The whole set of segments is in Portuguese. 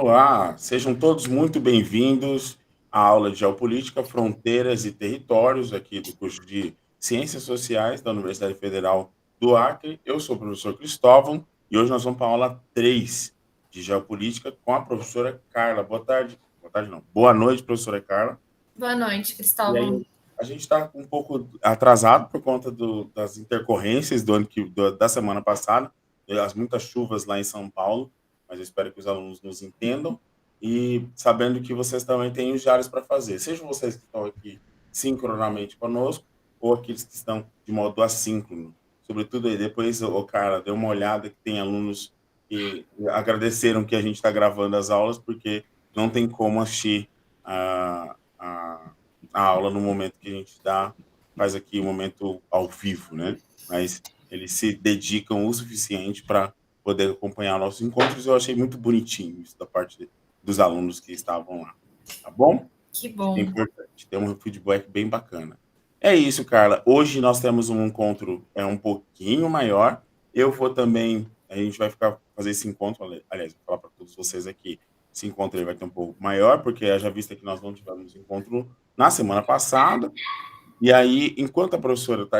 Olá, sejam todos muito bem-vindos à aula de Geopolítica, Fronteiras e Territórios, aqui do curso de Ciências Sociais da Universidade Federal do Acre. Eu sou o professor Cristóvão e hoje nós vamos para a aula 3 de Geopolítica com a professora Carla. Boa tarde. Boa tarde, não. Boa noite, professora Carla. Boa noite, E Cristóvão. aí, a gente está um pouco atrasado por conta das intercorrências da semana passada, as muitas chuvas lá em São Paulo, mas eu espero que os alunos nos entendam e sabendo que vocês também têm os diários para fazer, sejam vocês que estão aqui sincronamente conosco ou aqueles que estão de modo assíncrono. Sobretudo aí, depois, cara, dê uma olhada que tem alunos que agradeceram que a gente está gravando as aulas, porque não tem como assistir a aula no momento que a gente faz aqui o momento ao vivo, né? Mas eles se dedicam o suficiente para poder acompanhar nossos encontros. Eu achei muito bonitinho isso da parte dos alunos que estavam lá, tá bom? Que É bom. importante, tem um feedback bem bacana. É isso, Carla. Hoje nós temos um encontro um pouquinho maior. Eu vou também, a gente vai fazer esse encontro, aliás, vou falar para todos vocês aqui, esse encontro ele vai ter um pouco maior, porque haja vista que nós não tivemos encontro na semana passada. E aí, enquanto a professora tá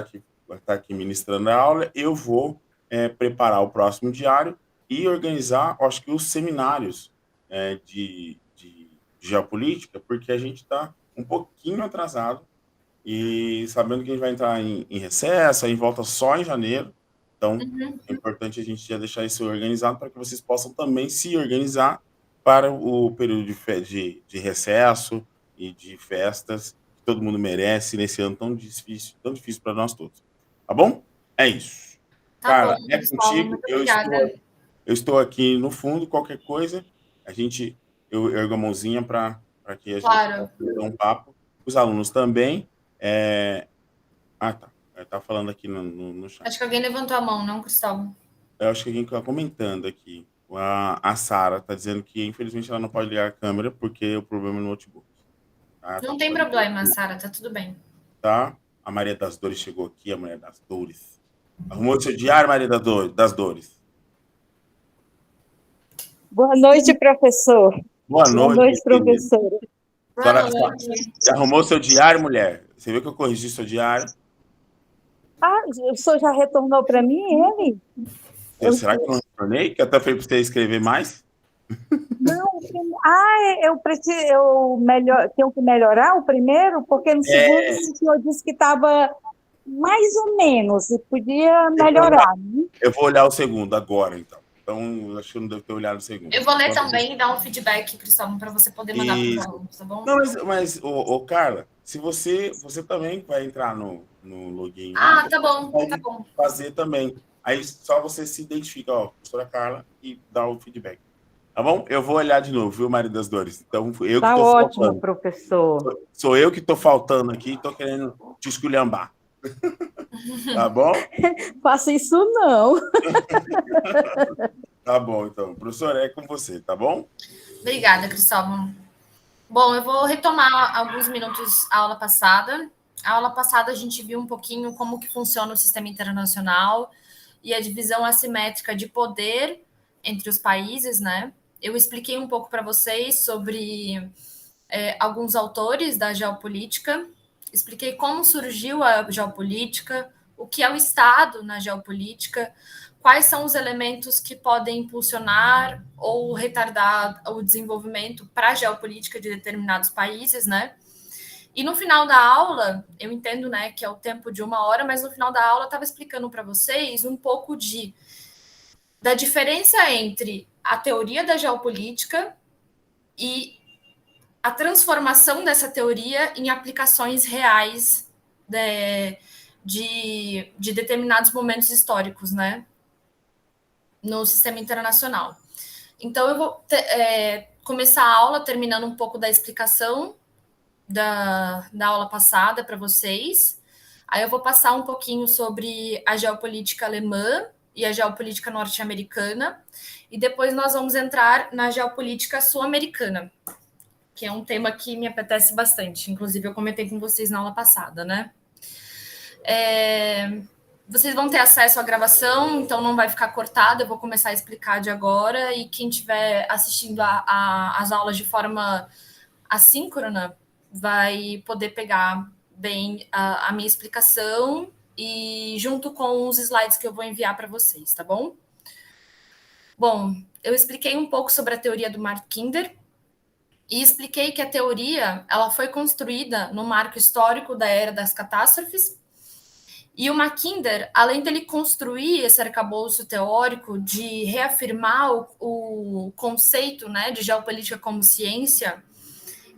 aqui ministrando a aula, eu vou preparar o próximo diário e organizar, acho que, os seminários de geopolítica, porque a gente está um pouquinho atrasado e sabendo que a gente vai entrar em recesso, aí volta só em janeiro. Então, é importante a gente já deixar isso organizado para que vocês possam também se organizar para o período de recesso e de festas que todo mundo merece nesse ano tão difícil para nós todos. Tá bom? É isso. Tá bom, Cara, é Cristóvão, contigo. muito obrigada. Eu estou aqui no fundo, qualquer coisa, eu ergo a mãozinha para que a gente Claro. possa ter um papo. Os alunos também. É... Ah, tá. Tá falando aqui no chat. Acho que alguém levantou a mão, não, Cristóvão? Eu acho que alguém está comentando aqui. A Sara está dizendo que, infelizmente, ela não pode ligar a câmera porque o problema é no notebook. Tá Não tem falando problema, aqui, Sara, tá tudo bem. tá? A Maria das Dores chegou aqui, a Maria das Dores. Arrumou o seu diário, Maria das Dores? Boa noite, professor. Boa Boa noite, noite, querida. professora. Boa noite. Você arrumou seu diário, mulher? Você viu que eu corrigi seu diário? Ah, o senhor já retornou para mim ele? Será que eu não retornei? Que eu até falei para você escrever mais? Não, eu preciso, tenho que melhorar o primeiro, porque no segundo o senhor disse que estava mais ou menos, e podia melhorar, né? Eu vou olhar o segundo agora, então. Então, acho que eu não devo ter olhado o segundo. Eu vou ler também e dar um feedback, Cristóvão, para você poder mandar para os alunos, tá bom? Não, mas Carla, se você também vai entrar no login lá, Ah, tá bom, você tá pode bom. fazer também. Aí só você se identifica, ó, professora Carla, e dá o feedback. Tá bom? Eu vou olhar de novo, viu, Maria das Dores? Então, eu que Tá estou ótimo, faltando. professor. Sou eu que estou faltando aqui e estou querendo te esculhambar. Tá bom? Faça isso não. Tá bom, então. Professor, é com você, tá bom? Obrigada, Cristóvão. Bom, eu vou retomar alguns minutos a aula passada. A aula passada a gente viu um pouquinho como que funciona o sistema internacional e a divisão assimétrica de poder entre os países, né? Eu expliquei um pouco para vocês sobre alguns autores da geopolítica, expliquei como surgiu a geopolítica, o que é o Estado na geopolítica, quais são os elementos que podem impulsionar ou retardar o desenvolvimento para a geopolítica de determinados países, né? E no final da aula, eu entendo, né, que é o tempo de 1 hora, mas no final da aula eu estava explicando para vocês um pouco da diferença entre a teoria da geopolítica e a transformação dessa teoria em aplicações reais de determinados momentos históricos, né, no sistema internacional. Então, eu vou começar a aula terminando um pouco da explicação da aula passada para vocês. Aí eu vou passar um pouquinho sobre a geopolítica alemã e a geopolítica norte-americana. E depois nós vamos entrar na geopolítica sul-americana, que é um tema que me apetece bastante. Inclusive, eu comentei com vocês na aula passada, né? Vocês vão ter acesso à gravação, então não vai ficar cortado, eu vou começar a explicar de agora, e quem estiver assistindo as aulas de forma assíncrona vai poder pegar bem a minha explicação e junto com os slides que eu vou enviar para vocês, tá bom? Bom, eu expliquei um pouco sobre a teoria do Mackinder e expliquei que a teoria ela foi construída no marco histórico da Era das Catástrofes. E o Mackinder, além dele construir esse arcabouço teórico de reafirmar o conceito, né, de geopolítica como ciência,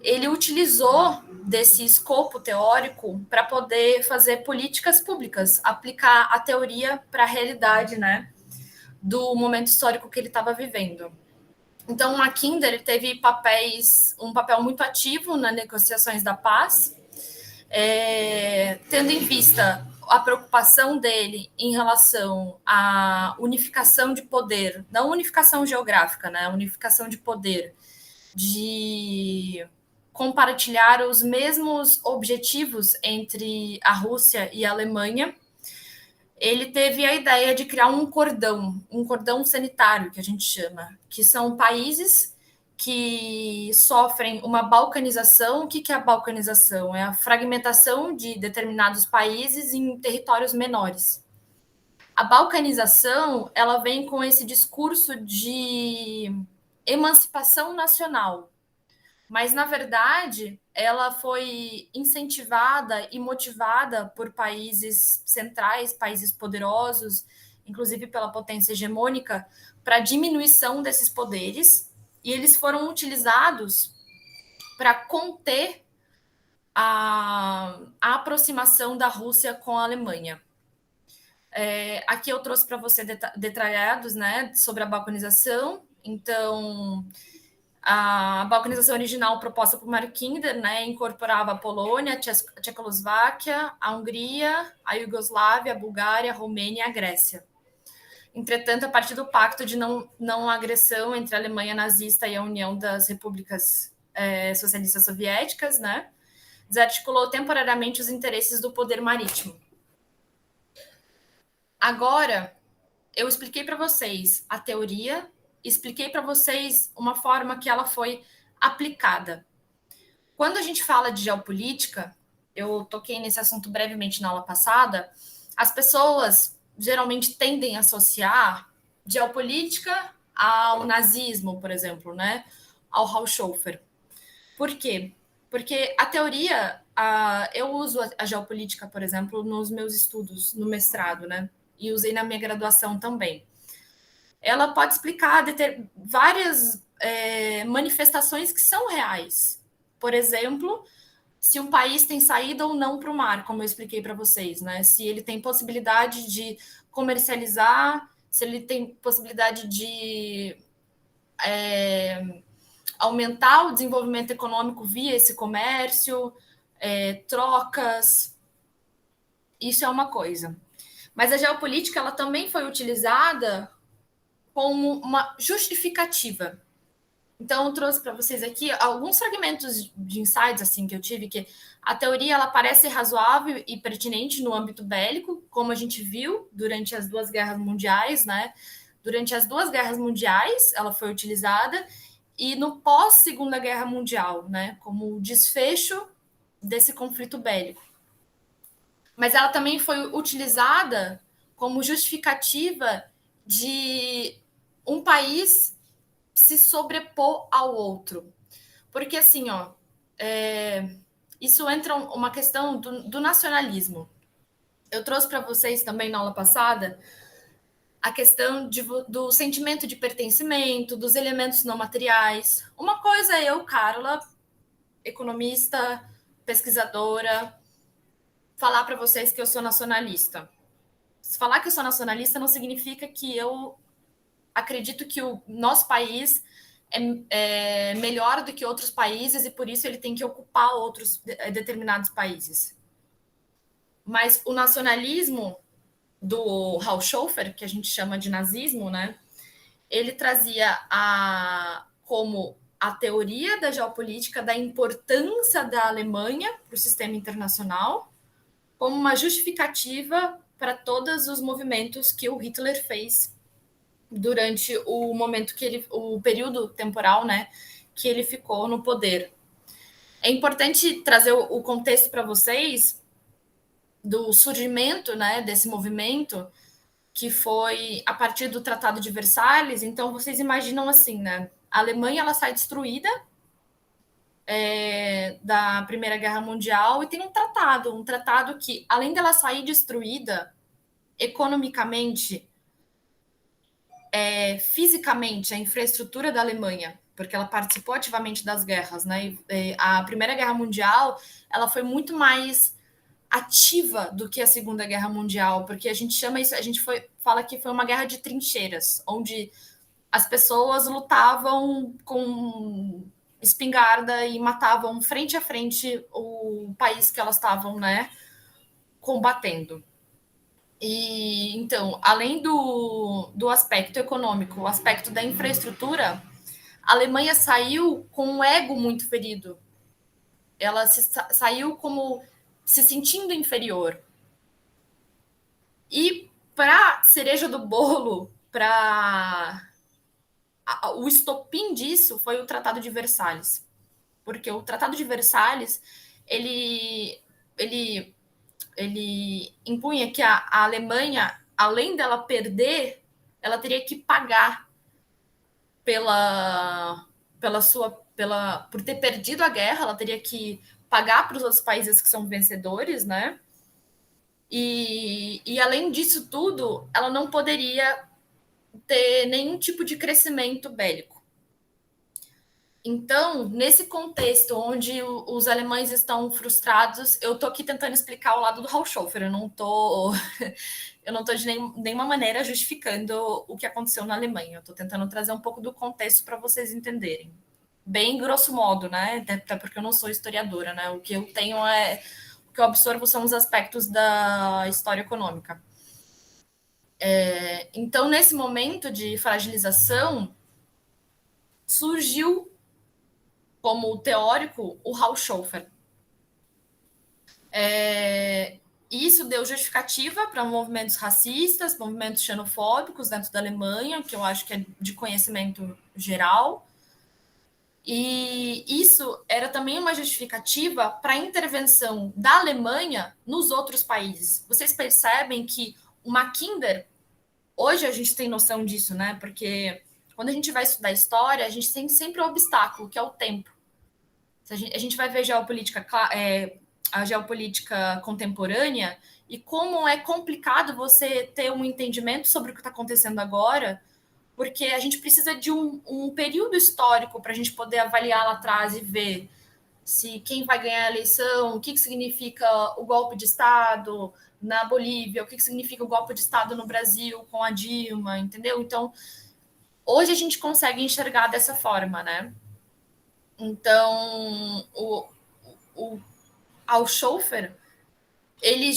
ele utilizou desse escopo teórico para poder fazer políticas públicas, aplicar a teoria para a realidade, né, do momento histórico que ele estava vivendo. Então, o Mackinder teve um papel muito ativo nas negociações da paz, tendo em vista a preocupação dele em relação à unificação de poder, não unificação geográfica, né? Unificação de poder, de compartilhar os mesmos objetivos entre a Rússia e a Alemanha. Ele teve a ideia de criar um cordão sanitário, que a gente chama, que são países que sofrem uma balcanização. O que é a balcanização? É a fragmentação de determinados países em territórios menores. A balcanização, ela vem com esse discurso de emancipação nacional, mas, na verdade, ela foi incentivada e motivada por países centrais, países poderosos, inclusive pela potência hegemônica, para a diminuição desses poderes, e eles foram utilizados para conter a aproximação da Rússia com a Alemanha. Aqui eu trouxe para você detalhados, né, sobre a balcanização. Então, a balcanização original proposta por Mackinder, né, incorporava a Polônia, a Tchecoslováquia, a Hungria, a Iugoslávia, a Bulgária, a Romênia e a Grécia. Entretanto, a partir do pacto de não agressão entre a Alemanha nazista e a União das Repúblicas Socialistas Soviéticas, né, desarticulou temporariamente os interesses do poder marítimo. Agora, eu expliquei para vocês a teoria, expliquei para vocês uma forma que ela foi aplicada. Quando a gente fala de geopolítica, eu toquei nesse assunto brevemente na aula passada, as pessoas geralmente tendem a associar geopolítica ao nazismo, por exemplo, né? Ao Haushofer. Por quê? Porque a teoria, eu uso a geopolítica, por exemplo, nos meus estudos, no mestrado, né? E usei na minha graduação também. Ela pode explicar várias manifestações que são reais. Por exemplo, se um país tem saída ou não para o mar, como eu expliquei para vocês, né? Se ele tem possibilidade de comercializar, se ele tem possibilidade de aumentar o desenvolvimento econômico via esse comércio, trocas. Isso é uma coisa. Mas a geopolítica ela também foi utilizada como uma justificativa. Então, eu trouxe para vocês aqui alguns fragmentos de insights assim, que eu tive, que a teoria ela parece razoável e pertinente no âmbito bélico, como a gente viu durante as 2 guerras mundiais, né? Durante as 2 guerras mundiais, ela foi utilizada, e no pós-Segunda Guerra Mundial, né? Como desfecho desse conflito bélico. Mas ela também foi utilizada como justificativa de um país se sobrepor ao outro. Porque, assim, isso entra uma questão do nacionalismo. Eu trouxe para vocês também na aula passada a questão do sentimento de pertencimento, dos elementos não materiais. Uma coisa é eu, Carla, economista, pesquisadora, falar para vocês que eu sou nacionalista. Falar que eu sou nacionalista não significa que eu acredito que o nosso país é melhor do que outros países e por isso ele tem que ocupar outros determinados países. Mas o nacionalismo do Haushofer, que a gente chama de nazismo, né? Ele trazia como a teoria da geopolítica da importância da Alemanha para o sistema internacional como uma justificativa para todos os movimentos que o Hitler fez durante o momento o período temporal, né, que ele ficou no poder. É importante trazer o contexto para vocês do surgimento, né, desse movimento, que foi a partir do Tratado de Versalhes. Então, vocês imaginam assim, né? A Alemanha ela sai destruída da Primeira Guerra Mundial e tem um tratado que, além dela sair destruída economicamente, fisicamente, a infraestrutura da Alemanha, porque ela participou ativamente das guerras, né? A Primeira Guerra Mundial ela foi muito mais ativa do que a Segunda Guerra Mundial, porque a gente chama isso, fala que foi uma guerra de trincheiras, onde as pessoas lutavam com espingarda e matavam frente a frente o país que elas estavam, né, combatendo. E então, além do aspecto econômico, o aspecto da infraestrutura, a Alemanha saiu com um ego muito ferido. Ela saiu como se sentindo inferior. E para cereja do bolo, o estopim disso foi o Tratado de Versalhes. Porque o Tratado de Versalhes, ele impunha que a Alemanha, além dela perder, ela teria que pagar por ter perdido a guerra, ela teria que pagar para os outros países que são vencedores, né? E além disso tudo, ela não poderia ter nenhum tipo de crescimento bélico. Então, nesse contexto onde os alemães estão frustrados, eu estou aqui tentando explicar o lado do Haushofer, eu não estou de nenhuma maneira justificando o que aconteceu na Alemanha, eu estou tentando trazer um pouco do contexto para vocês entenderem. Bem grosso modo, né? Até porque eu não sou historiadora, né? O que eu tenho o que eu absorvo são os aspectos da história econômica. Então, nesse momento de fragilização, surgiu como teórico o Haushofer. Isso deu justificativa para movimentos racistas, movimentos xenofóbicos dentro da Alemanha, que eu acho que é de conhecimento geral. E isso era também uma justificativa para a intervenção da Alemanha nos outros países. Vocês percebem que o Mackinder, hoje a gente tem noção disso, né? Porque quando a gente vai estudar história, a gente tem sempre um obstáculo, que é o tempo. A gente vai ver a geopolítica contemporânea e como é complicado você ter um entendimento sobre o que está acontecendo agora, porque a gente precisa de um período histórico para a gente poder avaliar lá atrás e ver se quem vai ganhar a eleição, o que significa o golpe de Estado na Bolívia, o que significa o golpe de Estado no Brasil com a Dilma, entendeu? Então, hoje a gente consegue enxergar dessa forma, né? Então, o Haushofer, ele,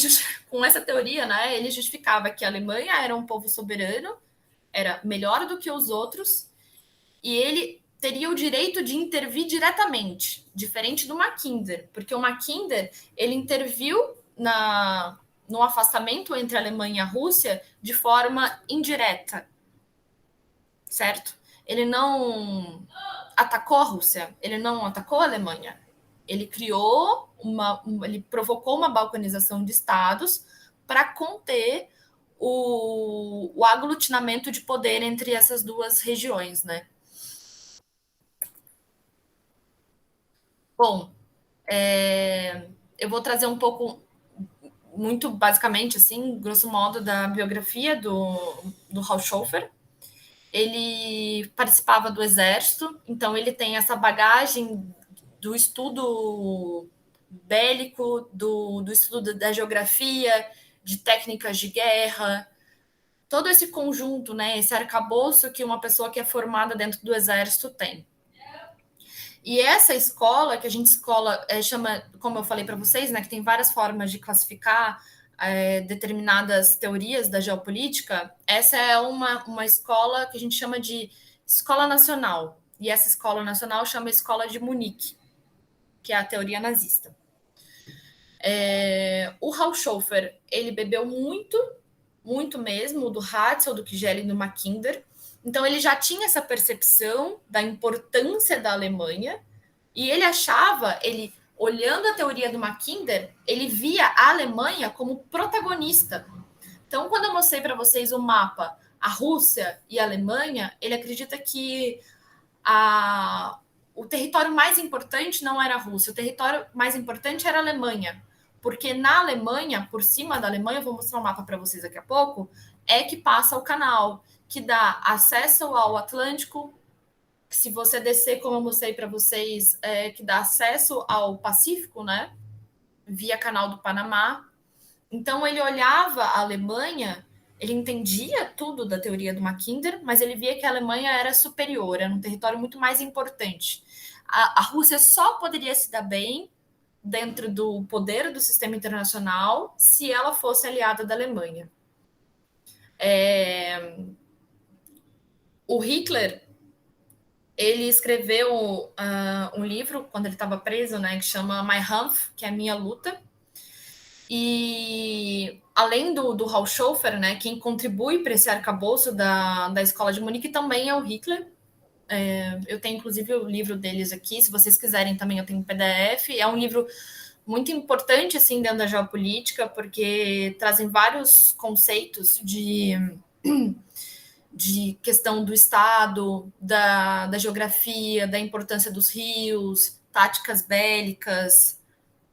com essa teoria, né, ele justificava que a Alemanha era um povo soberano, era melhor do que os outros, e ele teria o direito de intervir diretamente, diferente do Mackinder, porque o Mackinder, ele interviu no afastamento entre a Alemanha e a Rússia de forma indireta, certo? Ele não atacou a Rússia, ele não atacou a Alemanha. Ele ele provocou uma balcanização de estados para conter o aglutinamento de poder entre essas duas regiões, né? Bom, eu vou trazer um pouco, muito basicamente, assim, grosso modo, da biografia do Haushofer. Ele participava do exército, então ele tem essa bagagem do estudo bélico, do estudo da geografia, de técnicas de guerra, todo esse conjunto, né, esse arcabouço que uma pessoa que é formada dentro do exército tem. E essa escola, que a gente chama, como eu falei para vocês, né, que tem várias formas de classificar determinadas teorias da geopolítica, essa é uma escola que a gente chama de escola nacional. E essa escola nacional chama Escola de Munique, que é a teoria nazista. O Hal Schofer, ele bebeu muito, muito mesmo, do Hatzel, do Kigeli e do Mackinder. Então, ele já tinha essa percepção da importância da Alemanha, e ele achava, olhando a teoria do Mackinder, ele via a Alemanha como protagonista. Então, quando eu mostrei para vocês o mapa, a Rússia e a Alemanha, ele acredita que o território mais importante não era a Rússia, o território mais importante era a Alemanha. Porque na Alemanha, por cima da Alemanha, eu vou mostrar um mapa para vocês daqui a pouco, é que passa o canal, que dá acesso ao Atlântico, que se você descer, como eu mostrei para vocês, que dá acesso ao Pacífico, né? Via canal do Panamá. Então, ele olhava a Alemanha, ele entendia tudo da teoria do Mackinder, mas ele via que a Alemanha era superior, era um território muito mais importante. A Rússia só poderia se dar bem dentro do poder do sistema internacional se ela fosse aliada da Alemanha. O Hitler, ele escreveu um livro, quando ele estava preso, né, que chama My Kampf, que é a minha luta. E além do Hal Schofer, né, quem contribui para esse arcabouço da Escola de Munique também é o Hitler. Eu tenho, inclusive, o livro deles aqui. Se vocês quiserem também, eu tenho um PDF. É um livro muito importante, assim, dentro da geopolítica, porque trazem vários conceitos de questão do Estado, da geografia, da importância dos rios, táticas bélicas,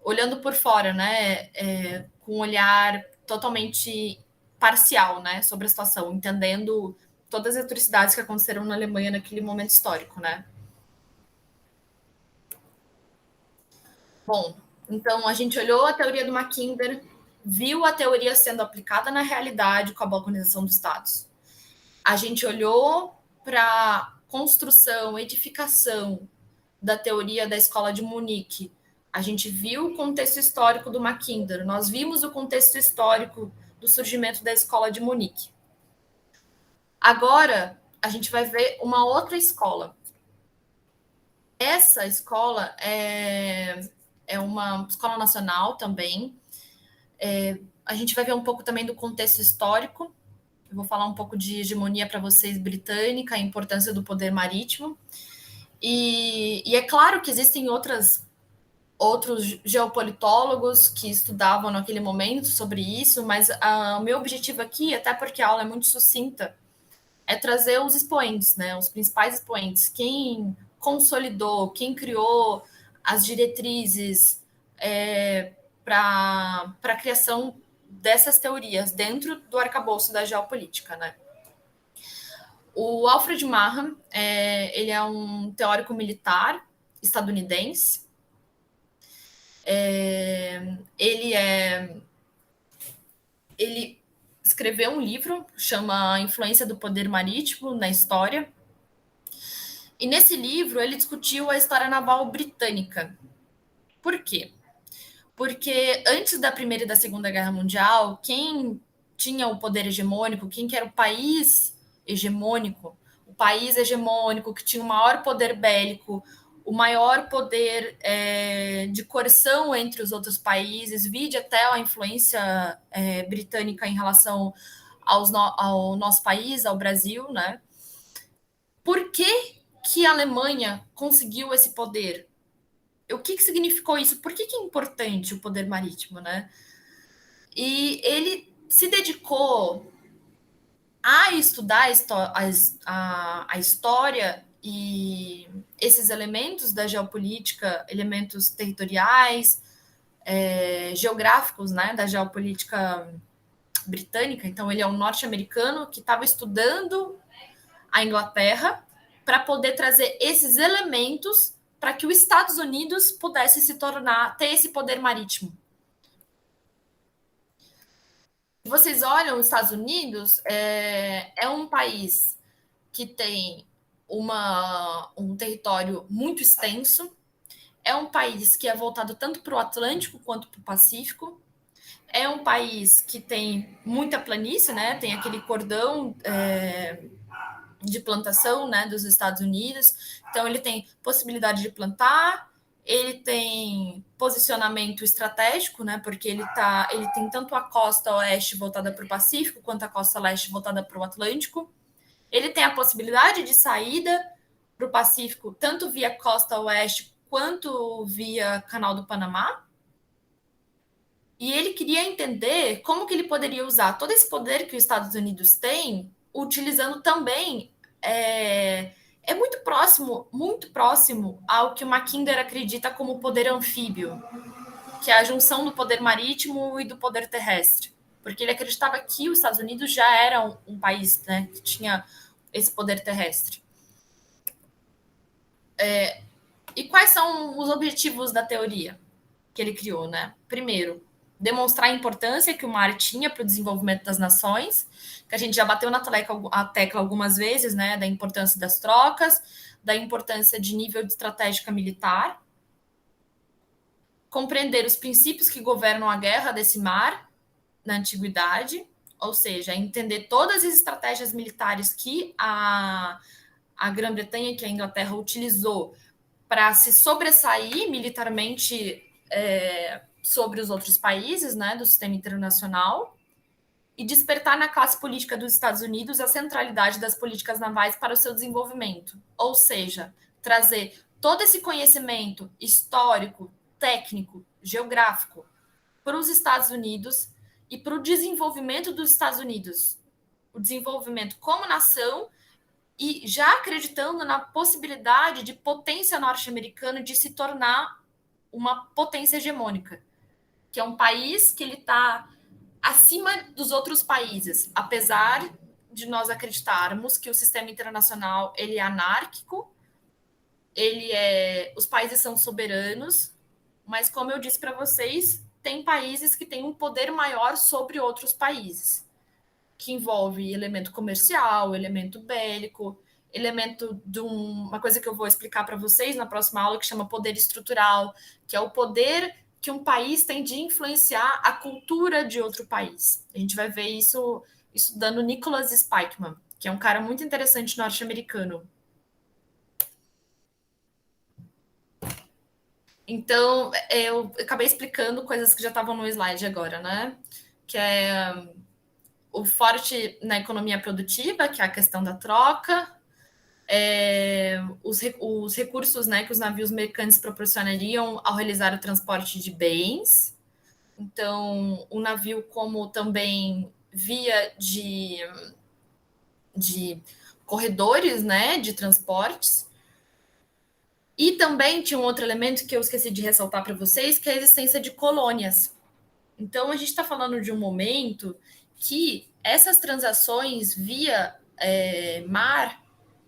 olhando por fora, né, com um olhar totalmente parcial, né, sobre a situação, entendendo todas as atrocidades que aconteceram na Alemanha naquele momento histórico, né. Bom, então a gente olhou a teoria do Mackinder, viu a teoria sendo aplicada na realidade com a balcanização dos estados. A gente olhou para a construção, edificação da teoria da Escola de Munique. A gente viu o contexto histórico do Mackinder, nós vimos o contexto histórico do surgimento da Escola de Munique. Agora, a gente vai ver uma outra escola. Essa escola é uma escola nacional também. A gente vai ver um pouco também do contexto histórico. Eu vou falar um pouco de hegemonia para vocês britânica, a importância do poder marítimo. E é claro que existem outros geopolitólogos que estudavam naquele momento sobre isso, mas o meu objetivo aqui, até porque a aula é muito sucinta, é trazer os expoentes, né? Os principais expoentes, quem consolidou, quem criou as diretrizes para a criação dessas teorias dentro do arcabouço da geopolítica, né? O Alfred Marham, ele é um teórico militar estadunidense. Ele escreveu um livro, chama A Influência do Poder Marítimo na História. E nesse livro ele discutiu a história naval britânica. Por quê? Porque antes da Primeira e da Segunda Guerra Mundial, quem tinha o poder hegemônico, quem que era o país hegemônico, que tinha o maior poder bélico, o maior poder de coerção entre os outros países, vide até a influência britânica em relação ao nosso país, ao Brasil, né? Por que a Alemanha conseguiu esse poder? O que significou isso? Por que é importante o poder marítimo, né? E ele se dedicou a estudar a história e esses elementos da geopolítica, elementos territoriais, geográficos, né, da geopolítica britânica. Então, ele é um norte-americano que estava estudando a Inglaterra para poder trazer esses elementos para que os Estados Unidos pudesse ter esse poder marítimo. Vocês olham, os Estados Unidos é um país que tem um território muito extenso, é um país que é voltado tanto para o Atlântico quanto para o Pacífico, é um país que tem muita planície, né? Tem aquele cordão de plantação, né, dos Estados Unidos. Então, ele tem possibilidade de plantar, Ele tem posicionamento estratégico, né? Porque ele tem tanto a costa oeste voltada para o Pacífico, quanto a costa leste voltada para o Atlântico. Ele tem a possibilidade de saída para o Pacífico, tanto via costa oeste, quanto via Canal do Panamá. E ele queria entender como que ele poderia usar todo esse poder que os Estados Unidos têm, utilizando também muito próximo ao que o Mackinder acredita como poder anfíbio, que é a junção do poder marítimo e do poder terrestre. Porque ele acreditava que os Estados Unidos já era um país, né, que tinha esse poder terrestre. E quais são os objetivos da teoria que ele criou, né? Primeiro, demonstrar a importância que o mar tinha para o desenvolvimento das nações, que a gente já bateu na tecla algumas vezes, né, da importância das trocas, da importância de nível de estratégica militar, compreender os princípios que governam a guerra desse mar na antiguidade, ou seja, entender todas as estratégias militares que a Grã-Bretanha, que a Inglaterra utilizou para se sobressair militarmente sobre os outros países, né, do sistema internacional, e despertar na classe política dos Estados Unidos a centralidade das políticas navais para o seu desenvolvimento. Ou seja, trazer todo esse conhecimento histórico, técnico, geográfico para os Estados Unidos e para o desenvolvimento dos Estados Unidos. O desenvolvimento como nação e já acreditando na possibilidade de potência norte-americana de se tornar uma potência hegemônica, que é um país que ele está acima dos outros países, apesar de nós acreditarmos que o sistema internacional ele é anárquico, os países são soberanos, mas como eu disse para vocês, tem países que têm um poder maior sobre outros países, que envolve elemento comercial, elemento bélico, elemento de uma coisa que eu vou explicar para vocês na próxima aula, que chama poder estrutural, que é o poder que um país tem de influenciar a cultura de outro país. A gente vai ver isso estudando Nicholas Spikeman, que é um cara muito interessante norte-americano. Então, eu acabei explicando coisas que já estavam no slide agora, né? Que é o forte na economia produtiva, que é a questão da troca, os recursos, né, que os navios mercantes proporcionariam ao realizar o transporte de bens. Então, o navio como também via de corredores, né, de transportes. E também tinha um outro elemento que eu esqueci de ressaltar para vocês, que é a existência de colônias. Então, a gente está falando de um momento que essas transações via mar,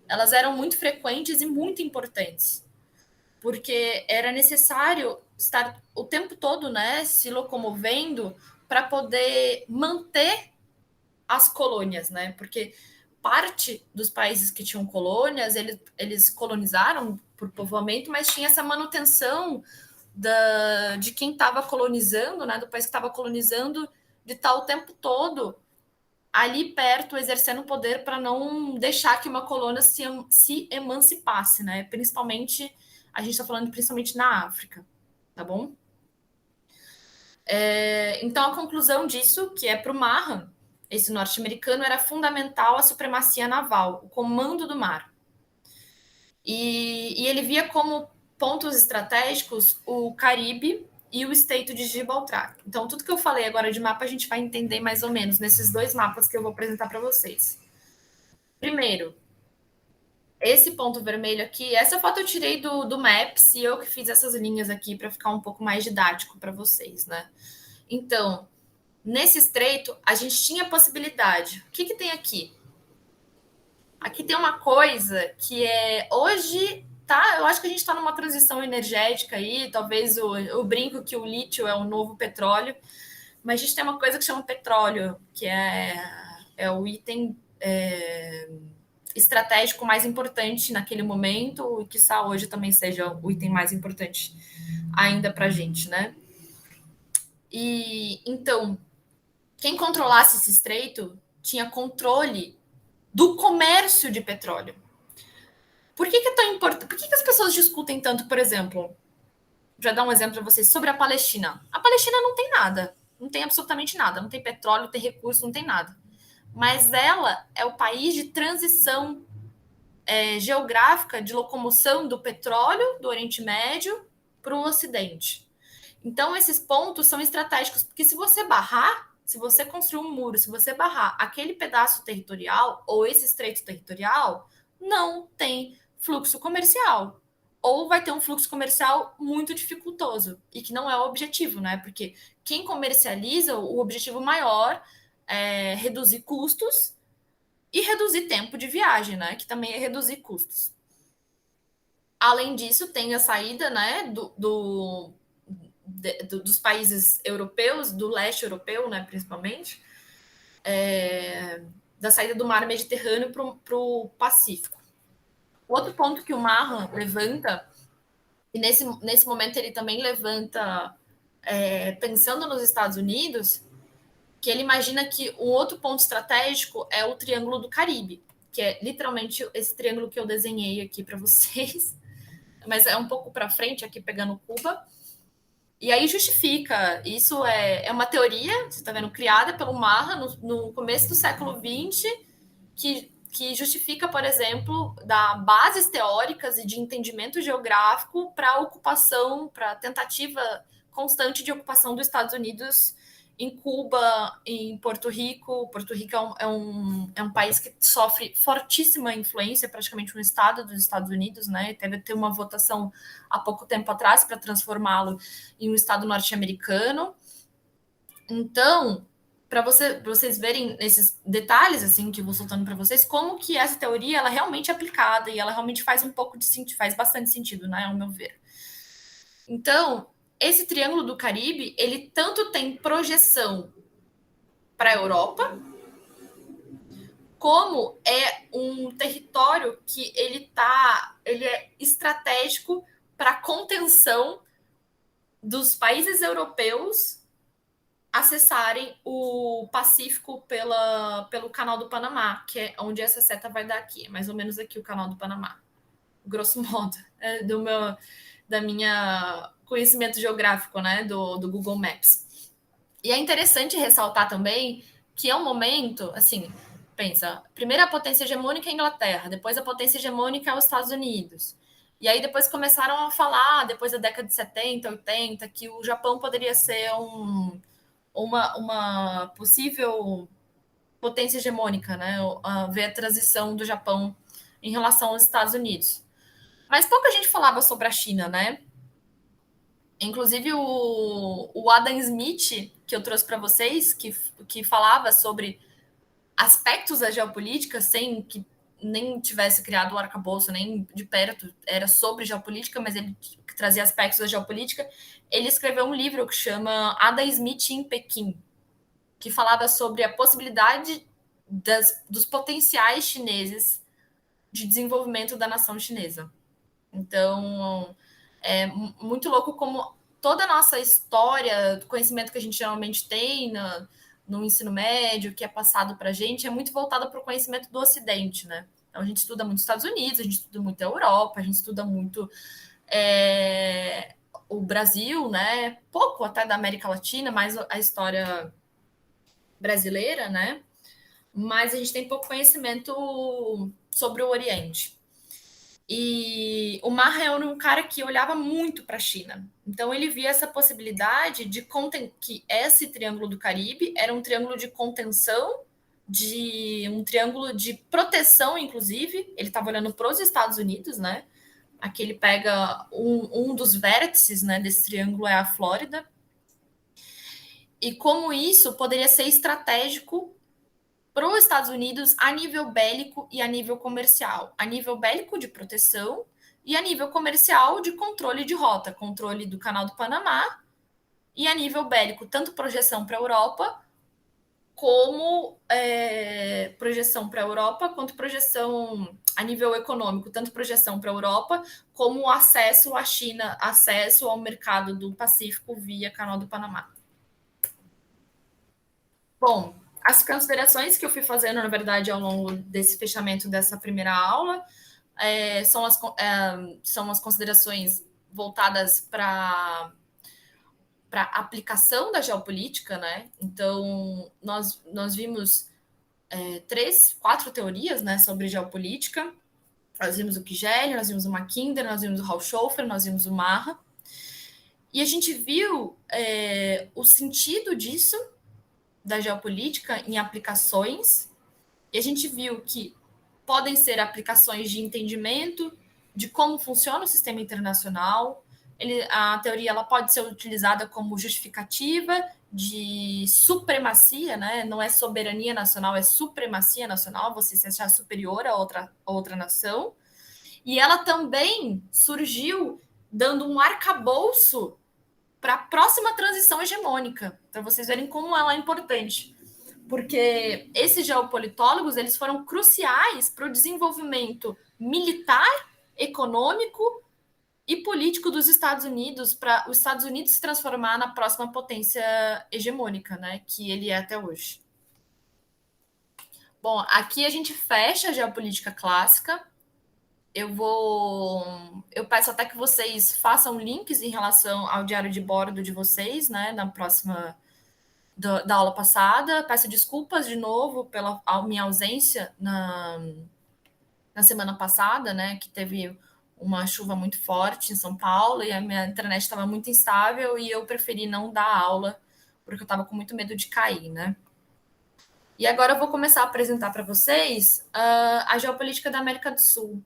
elas eram muito frequentes e muito importantes, porque era necessário estar o tempo todo, né, se locomovendo para poder manter as colônias, né? Porque parte dos países que tinham colônias, eles colonizaram por povoamento, mas tinha essa manutenção de quem estava colonizando, né, do país que estava colonizando, de estar o tempo todo ali perto, exercendo poder para não deixar que uma colônia se emancipasse, né? Principalmente, a gente está falando principalmente na África, tá bom? Então, a conclusão disso, que é para o Mahan, esse norte-americano, era fundamental a supremacia naval, o comando do mar. E ele via como pontos estratégicos o Caribe e o Estreito de Gibraltar. Então, tudo que eu falei agora de mapa, a gente vai entender mais ou menos nesses dois mapas que eu vou apresentar para vocês. Primeiro, esse ponto vermelho aqui, essa foto eu tirei do Maps e eu que fiz essas linhas aqui para ficar um pouco mais didático para vocês, né? Então, nesse estreito, a gente tinha a possibilidade. O que tem aqui? Aqui tem uma coisa que hoje, tá? Eu acho que a gente está numa transição energética aí, talvez eu brinco que o lítio é o novo petróleo, mas a gente tem uma coisa que chama petróleo, que é o item estratégico mais importante naquele momento, e quiçá hoje também seja o item mais importante ainda para a gente, né? E então, quem controlasse esse estreito tinha controle do comércio de petróleo. Por que é tão importante? Por que as pessoas discutem tanto, por exemplo, para dar um exemplo para vocês, sobre a Palestina. A Palestina não tem nada, não tem absolutamente nada, não tem petróleo, não tem recurso, não tem nada. Mas ela é o país de transição geográfica de locomoção do petróleo do Oriente Médio para o Ocidente. Então, esses pontos são estratégicos, porque se você barrar, se você construir um muro, se você barrar aquele pedaço territorial ou esse estreito territorial, não tem fluxo comercial. Ou vai ter um fluxo comercial muito dificultoso, e que não é o objetivo, né? Porque quem comercializa, o objetivo maior é reduzir custos e reduzir tempo de viagem, né? Que também é reduzir custos. Além disso, tem a saída, né, dos países europeus, do leste europeu, né, principalmente, da saída do mar Mediterrâneo para o Pacífico. Outro ponto que o Mahan levanta, e nesse momento ele também levanta, pensando nos Estados Unidos, que ele imagina que um outro ponto estratégico é o Triângulo do Caribe, que é literalmente esse triângulo que eu desenhei aqui para vocês, mas é um pouco para frente, aqui pegando Cuba. E aí justifica, isso é uma teoria, você está vendo, criada pelo Mahan no começo do século XX, que justifica, por exemplo, da bases teóricas e de entendimento geográfico para a ocupação, para a tentativa constante de ocupação dos Estados Unidos em Cuba, em Porto Rico. Porto Rico é um país que sofre fortíssima influência, praticamente um estado dos Estados Unidos, né? Teve ter uma votação há pouco tempo atrás para transformá-lo em um estado norte-americano. Então, para vocês verem esses detalhes assim que eu vou soltando para vocês, como que essa teoria ela realmente é aplicada e ela realmente faz um pouco de sentido, faz bastante sentido, né, ao meu ver. Então, esse Triângulo do Caribe, ele tanto tem projeção para a Europa, como é um território que ele é estratégico para a contenção dos países europeus acessarem o Pacífico pelo Canal do Panamá, que é onde essa seta vai dar aqui, mais ou menos aqui o Canal do Panamá, grosso modo, da minha conhecimento geográfico, né, do Google Maps. E é interessante ressaltar também que é um momento, assim, pensa, primeiro a potência hegemônica é a Inglaterra, depois a potência hegemônica é os Estados Unidos. E aí depois começaram a falar, depois da década de 70, 80, que o Japão poderia ser uma possível potência hegemônica, né, ver a transição do Japão em relação aos Estados Unidos. Mas pouca gente falava sobre a China, né? Inclusive o Adam Smith, que eu trouxe para vocês, que falava sobre aspectos da geopolítica, sem que nem tivesse criado o arcabouço, nem de perto, era sobre geopolítica, mas ele trazia aspectos da geopolítica. Ele escreveu um livro que chama Adam Smith em Pequim, que falava sobre a possibilidade dos potenciais chineses de desenvolvimento da nação chinesa. Então, é muito louco como toda a nossa história, do conhecimento que a gente geralmente tem no ensino médio, que é passado para a gente, é muito voltado para o conhecimento do Ocidente, né? Então, a gente estuda muito os Estados Unidos, a gente estuda muito a Europa, a gente estuda muito o Brasil, né? Pouco até da América Latina, mais a história brasileira, né? Mas a gente tem pouco conhecimento sobre o Oriente. E o Mahan era um cara que olhava muito para a China. Então, ele via essa possibilidade de que esse Triângulo do Caribe era um triângulo de contenção, um triângulo de proteção, inclusive. Ele estava olhando para os Estados Unidos, né? Aqui ele pega um dos vértices, né, desse triângulo é a Flórida. E como isso poderia ser estratégico para os Estados Unidos a nível bélico e a nível comercial. A nível bélico de proteção e a nível comercial de controle de rota, controle do Canal do Panamá, e a nível bélico, tanto projeção para a Europa, como projeção para a Europa, quanto projeção a nível econômico, tanto projeção para a Europa, como acesso à China, acesso ao mercado do Pacífico via Canal do Panamá. Bom, as considerações que eu fui fazendo, na verdade, ao longo desse fechamento dessa primeira aula, são as considerações voltadas para aplicação da geopolítica, né? Então, nós vimos 4 teorias, né, sobre geopolítica. Nós vimos o Kigeli, nós vimos o Mackinder, nós vimos o Haushofer, nós vimos o Marra. E a gente viu o sentido disso, da geopolítica, em aplicações. E a gente viu que podem ser aplicações de entendimento de como funciona o sistema internacional. A teoria ela pode ser utilizada como justificativa de supremacia, né? Não é soberania nacional, é supremacia nacional, você se achar superior a outra nação. E ela também surgiu dando um arcabouço para a próxima transição hegemônica, para vocês verem como ela é importante. Porque esses geopolitólogos eles foram cruciais para o desenvolvimento militar, econômico e político dos Estados Unidos, para os Estados Unidos se transformar na próxima potência hegemônica, né, que ele é até hoje. Bom, aqui a gente fecha a geopolítica clássica. Eu peço até que vocês façam links em relação ao diário de bordo de vocês, né, na próxima da aula passada. Peço desculpas de novo pela minha ausência na semana passada, né, que teve uma chuva muito forte em São Paulo e a minha internet estava muito instável e eu preferi não dar aula porque eu estava com muito medo de cair, né? E agora eu vou começar a apresentar para vocês a geopolítica da América do Sul.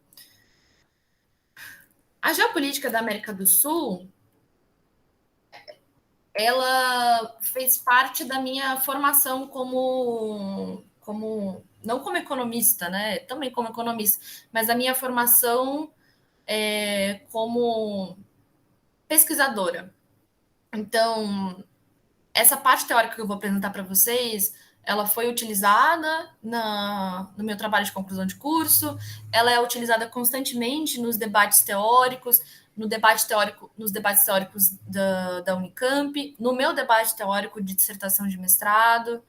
A geopolítica da América do Sul, ela fez parte da minha formação não como economista, né? Também como economista, mas a minha formação como pesquisadora. Então, essa parte teórica que eu vou apresentar para vocês, ela foi utilizada no meu trabalho de conclusão de curso, ela é utilizada constantemente nos debates teóricos, nos debates teóricos da Unicamp, no meu debate teórico de dissertação de mestrado.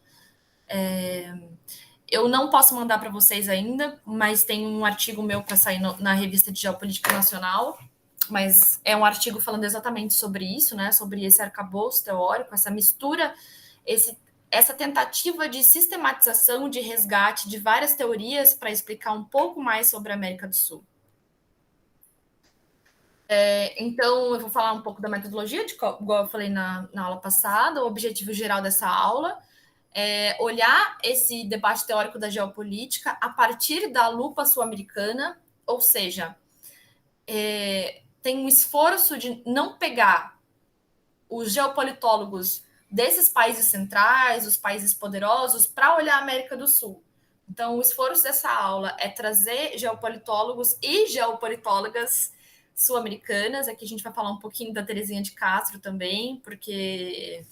Eu não posso mandar para vocês ainda, mas tem um artigo meu para sair na revista de Geopolítica Nacional, mas é um artigo falando exatamente sobre isso, né? Sobre esse arcabouço teórico, essa mistura, essa tentativa de sistematização, de resgate de várias teorias para explicar um pouco mais sobre a América do Sul. Então, eu vou falar um pouco da metodologia, igual eu falei na aula passada. O objetivo geral dessa aula é olhar esse debate teórico da geopolítica a partir da lupa sul-americana, ou seja, tem um esforço de não pegar os geopolitólogos desses países centrais, os países poderosos, para olhar a América do Sul. Então, o esforço dessa aula é trazer geopolitólogos e geopolitólogas sul-americanas. Aqui a gente vai falar um pouquinho da Terezinha de Castro também, porque,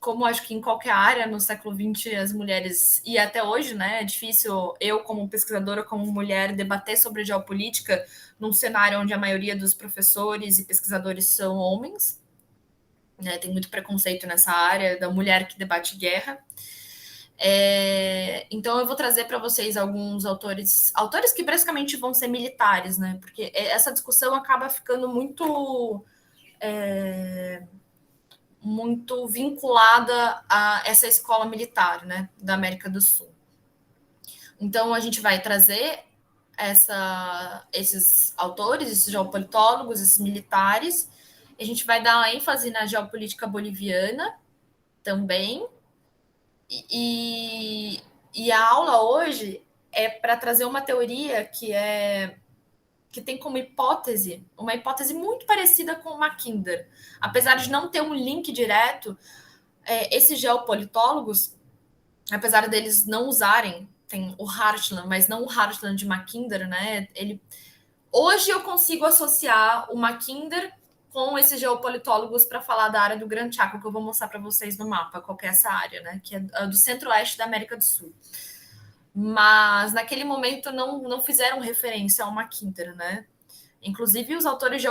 como acho que em qualquer área no século XX, as mulheres, e até hoje, né, é difícil eu, como pesquisadora, como mulher, debater sobre geopolítica num cenário onde a maioria dos professores e pesquisadores são homens. Né, tem muito preconceito nessa área da mulher que debate guerra. Então eu vou trazer para vocês alguns autores que basicamente vão ser militares, né? Porque essa discussão acaba ficando muito vinculada a essa escola militar, né, da América do Sul. Então a gente vai trazer esses autores, esses geopolitólogos, esses militares. A gente vai dar ênfase na geopolítica boliviana também. E a aula hoje é para trazer uma teoria que tem como hipótese, uma hipótese muito parecida com o Mackinder. Apesar de não ter um link direto, esses geopolitólogos, apesar deles não usarem, tem o Hartland, mas não o Hartland de Mackinder, né? Hoje eu consigo associar o Mackinder com esses geopolitólogos para falar da área do Gran Chaco, que eu vou mostrar para vocês no mapa, qual que é essa área, né? Que é do centro-oeste da América do Sul. Mas naquele momento não fizeram referência ao Mackinder, né? Inclusive os autores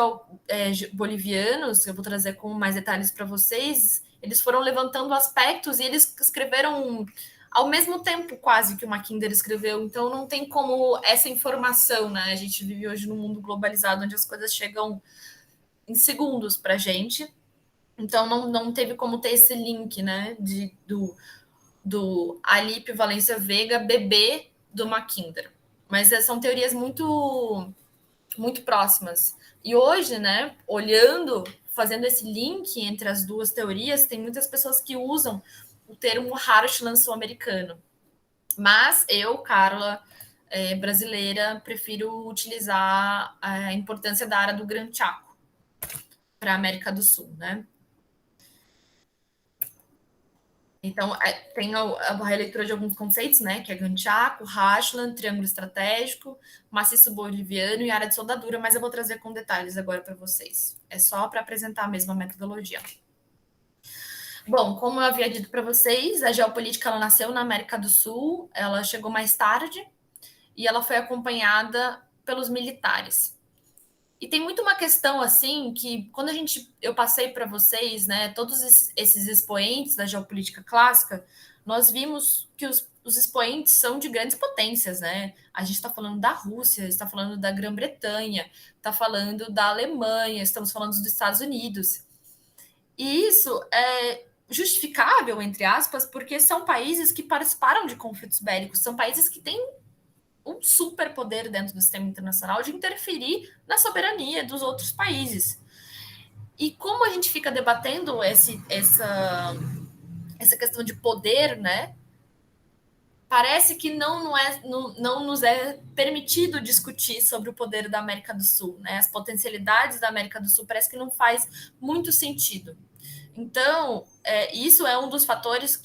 bolivianos, eu vou trazer com mais detalhes para vocês, eles foram levantando aspectos e eles escreveram ao mesmo tempo quase que o Mackinder escreveu, então não tem como essa informação, né? A gente vive hoje num mundo globalizado onde as coisas chegam em segundos para a gente. Então, não teve como ter esse link, né, do Alípio Valença Veiga, bebê do Mackinder. Mas são teorias muito, muito próximas. E hoje, né, olhando, fazendo esse link entre as duas teorias, tem muitas pessoas que usam o termo Harshland sul-americano. Mas eu, Carla, brasileira, prefiro utilizar a importância da área do Gran Chaco para a América do Sul, né? Então, tem a releitura de alguns conceitos, né? Que é Gran Chaco, Harshland, Triângulo Estratégico, Maciço Boliviano e área de soldadura, mas eu vou trazer com detalhes agora para vocês. É só para apresentar mesmo a metodologia. Bom, como eu havia dito para vocês, a geopolítica ela nasceu na América do Sul, ela chegou mais tarde e ela foi acompanhada pelos militares. E tem muito uma questão assim que quando eu passei para vocês, né, todos esses expoentes da geopolítica clássica, nós vimos que os expoentes são de grandes potências, né? A gente está falando da Rússia, está falando da Grã-Bretanha, está falando da Alemanha, estamos falando dos Estados Unidos. E isso é justificável, entre aspas, porque são países que participaram de conflitos bélicos, são países que têm um superpoder dentro do sistema internacional de interferir na soberania dos outros países. E como a gente fica debatendo essa questão de poder, né? Parece que não nos é permitido discutir sobre o poder da América do Sul, né? As potencialidades da América do Sul parece que não faz muito sentido. Então, isso é um dos fatores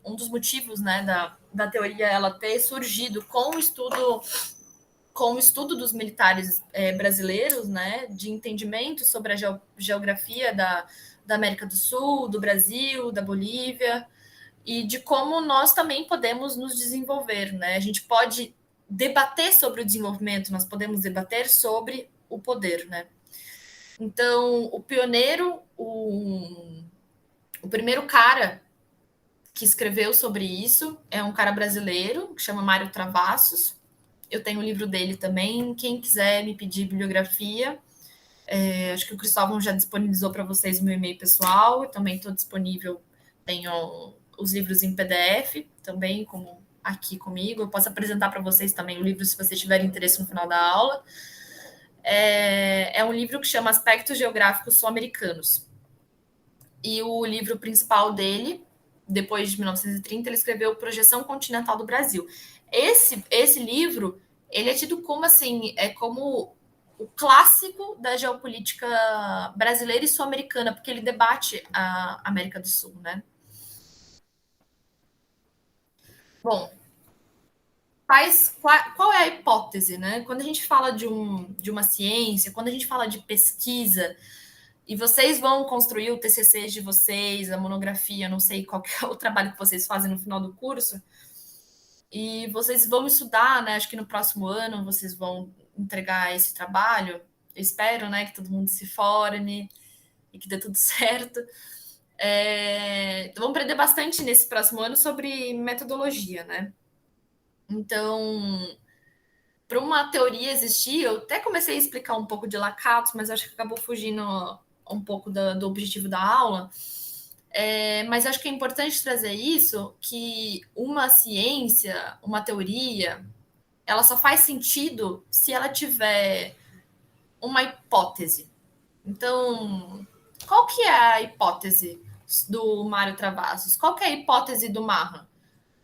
um dos motivos, né, da teoria ela ter surgido com o estudo dos militares brasileiros, né, de entendimento sobre a geografia da América do Sul, do Brasil, da Bolívia, e de como nós também podemos nos desenvolver, né? A gente pode debater sobre o desenvolvimento, nós podemos debater sobre o poder, né? Então, o pioneiro, o primeiro cara que escreveu sobre isso é um cara brasileiro, que chama Mário Travassos. Eu tenho o livro dele também. Quem quiser me pedir bibliografia, acho que o Cristóvão já disponibilizou para vocês o meu e-mail pessoal. Eu também estou disponível, tenho os livros em PDF, também como aqui comigo. Eu posso apresentar para vocês também o livro, se vocês tiverem interesse no final da aula. É um livro que chama Aspectos Geográficos Sul-Americanos. E o livro principal dele, depois de 1930, ele escreveu Projeção Continental do Brasil. Esse livro, ele é tido como, assim, como o clássico da geopolítica brasileira e sul-americana, porque ele debate a América do Sul, né? Bom, qual é a hipótese, né? Quando a gente fala de uma ciência, quando a gente fala de pesquisa, e vocês vão construir o TCC de vocês, a monografia, não sei qual que é o trabalho que vocês fazem no final do curso, e vocês vão estudar, né? Acho que no próximo ano vocês vão entregar esse trabalho. Eu espero, né, que todo mundo se forme e que dê tudo certo. Vamos aprender bastante nesse próximo ano sobre metodologia, né? Então, para uma teoria existir, eu até comecei a explicar um pouco de Lakatos, mas acho que acabou fugindo um pouco do objetivo da aula. Mas acho que é importante trazer isso, que uma ciência, uma teoria, ela só faz sentido se ela tiver uma hipótese. Então, qual que é a hipótese do Mário Travassos? Qual que é a hipótese do Marra?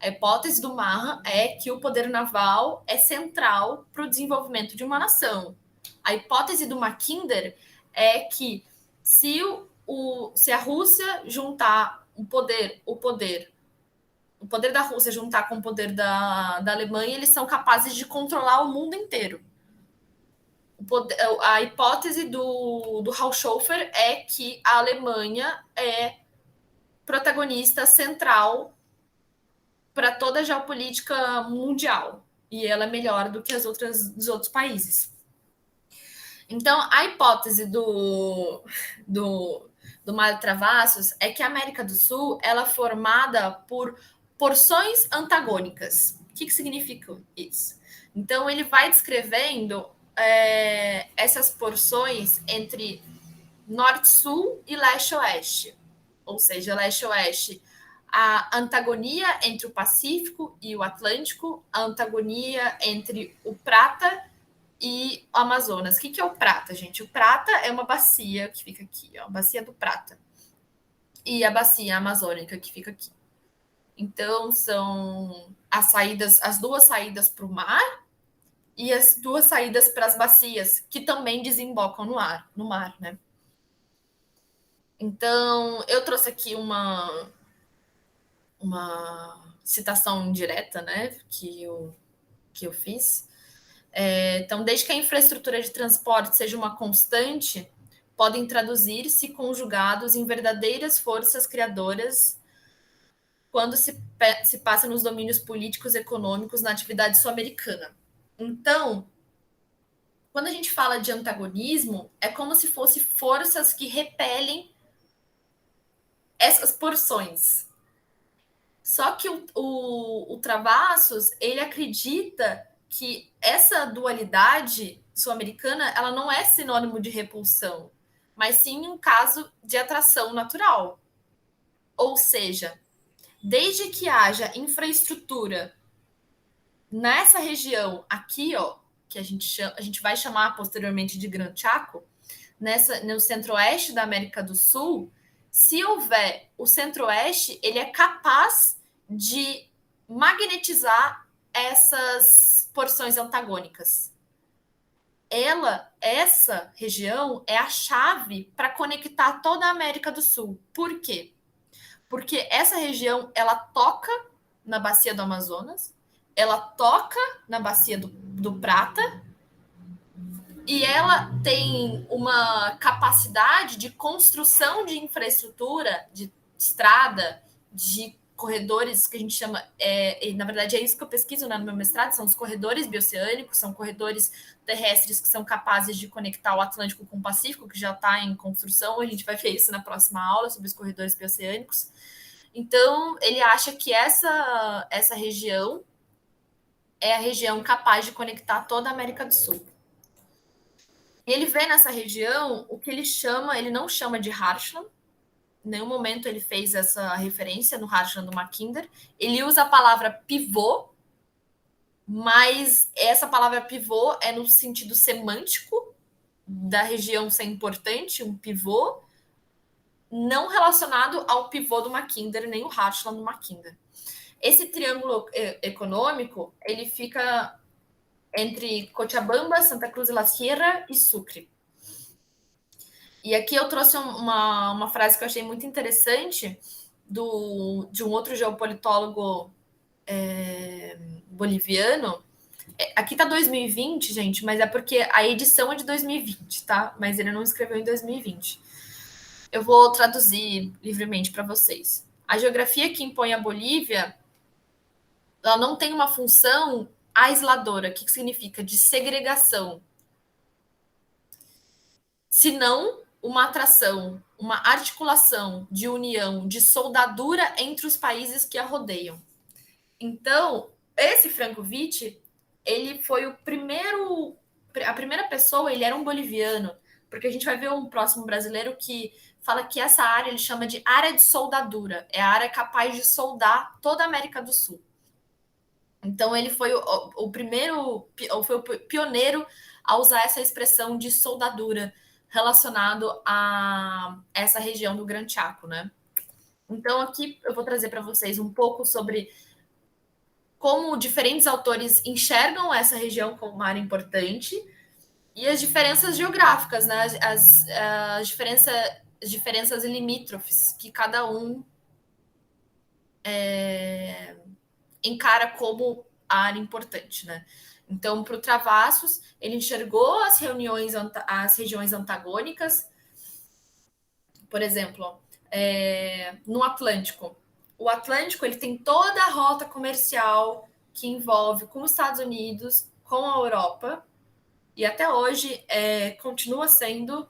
A hipótese do Marra é que o poder naval é central para o desenvolvimento de uma nação. A hipótese do Mackinder é que se a Rússia juntar o poder da Rússia juntar com o poder da Alemanha, eles são capazes de controlar o mundo inteiro. A hipótese do Haushofer é que a Alemanha é protagonista central para toda a geopolítica mundial, e ela é melhor do que dos outros países. Então, a hipótese do Mário Travassos é que a América do Sul ela é formada por porções antagônicas. O que significa isso? Então, ele vai descrevendo essas porções entre norte-sul e leste-oeste. Ou seja, leste-oeste, a antagonia entre o Pacífico e o Atlântico, a antagonia entre o Prata e o Amazonas. O que é o Prata, gente? O Prata é uma bacia que fica aqui, ó, a bacia do Prata. E a bacia amazônica que fica aqui. Então, são as duas saídas para o mar e as duas saídas para as bacias, que também desembocam no mar, né? Então, eu trouxe aqui uma citação indireta, né, que eu fiz. Então, desde que a infraestrutura de transporte seja uma constante, podem traduzir-se conjugados em verdadeiras forças criadoras quando se passa nos domínios políticos e econômicos na atividade sul-americana. Então, quando a gente fala de antagonismo, é como se fossem forças que repelem essas porções. Só que o Travassos, ele acredita que essa dualidade sul-americana, ela não é sinônimo de repulsão, mas sim um caso de atração natural. Ou seja, desde que haja infraestrutura nessa região aqui, ó, que a gente vai chamar posteriormente de Gran Chaco, no centro-oeste da América do Sul, se houver o centro-oeste, ele é capaz de magnetizar essas porções antagônicas. Essa região é a chave para conectar toda a América do Sul. Por quê? Porque essa região, ela toca na bacia do Amazonas, ela toca na bacia do Prata, e ela tem uma capacidade de construção de infraestrutura, de estrada, de corredores que a gente chama, na verdade é isso que eu pesquiso, né, no meu mestrado, são os corredores bioceânicos, são corredores terrestres que são capazes de conectar o Atlântico com o Pacífico, que já está em construção, a gente vai ver isso na próxima aula, sobre os corredores bioceânicos. Então, ele acha que essa região é a região capaz de conectar toda a América do Sul. E ele vê nessa região o que ele não chama de Harshland, em nenhum momento ele fez essa referência no Harshland do Mackinder, ele usa a palavra pivô, mas essa palavra pivô é no sentido semântico da região ser importante, um pivô, não relacionado ao pivô do Mackinder, nem o Harshland do Mackinder. Esse triângulo econômico, ele fica entre Cochabamba, Santa Cruz de la Sierra e Sucre. E aqui eu trouxe uma frase que eu achei muito interessante de um outro geopolitólogo boliviano. Aqui tá 2020, gente, mas é porque a edição é de 2020, tá? Mas ele não escreveu em 2020. Eu vou traduzir livremente para vocês. A geografia que impõe a Bolívia, ela não tem uma função aisladora, que significa de segregação, senão uma atração, uma articulação de união, de soldadura entre os países que a rodeiam. Então, esse Franco Vitti, ele foi a primeira pessoa, ele era um boliviano, porque a gente vai ver um próximo brasileiro que fala que essa área ele chama de área de soldadura, é a área capaz de soldar toda a América do Sul. Então, ele foi o pioneiro a usar essa expressão de soldadura relacionado a essa região do Gran Chaco, né? Então, aqui eu vou trazer para vocês um pouco sobre como diferentes autores enxergam essa região como uma área importante e as diferenças geográficas, né? As diferenças limítrofes que cada um encara como área importante, né? Então, para o Travassos, ele enxergou as regiões antagônicas, por exemplo, no Atlântico. O Atlântico ele tem toda a rota comercial que envolve com os Estados Unidos, com a Europa, e até hoje continua sendo,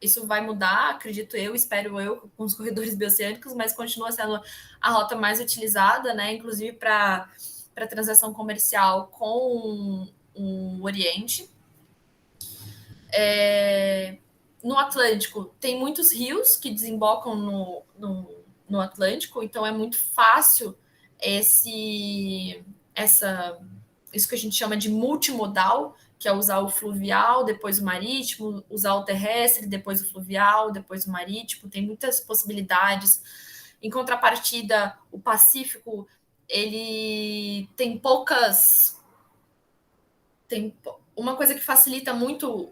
isso vai mudar, acredito eu, espero eu, com os corredores bioceânicos, mas continua sendo a rota mais utilizada, né? Inclusive para transação comercial com o Oriente. no Atlântico tem muitos rios que desembocam no Atlântico, então é muito fácil isso que a gente chama de multimodal, que é usar o fluvial, depois o marítimo, usar o terrestre, depois o fluvial, depois o marítimo, tem muitas possibilidades. Em contrapartida, o Pacífico, ele tem poucas... Tem uma coisa que facilita muito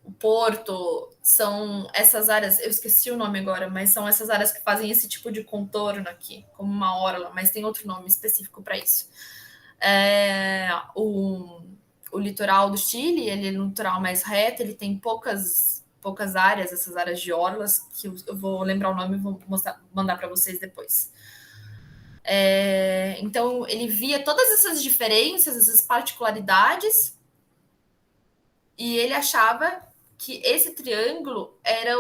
o porto, são essas áreas, eu esqueci o nome agora, mas são essas áreas que fazem esse tipo de contorno aqui, como uma orla, mas tem outro nome específico para isso. O litoral do Chile, ele é um litoral mais reto, ele tem poucas áreas, essas áreas de orlas, que eu vou lembrar o nome e vou mandar para vocês depois. Então, ele via todas essas diferenças, essas particularidades, e ele achava que esse triângulo era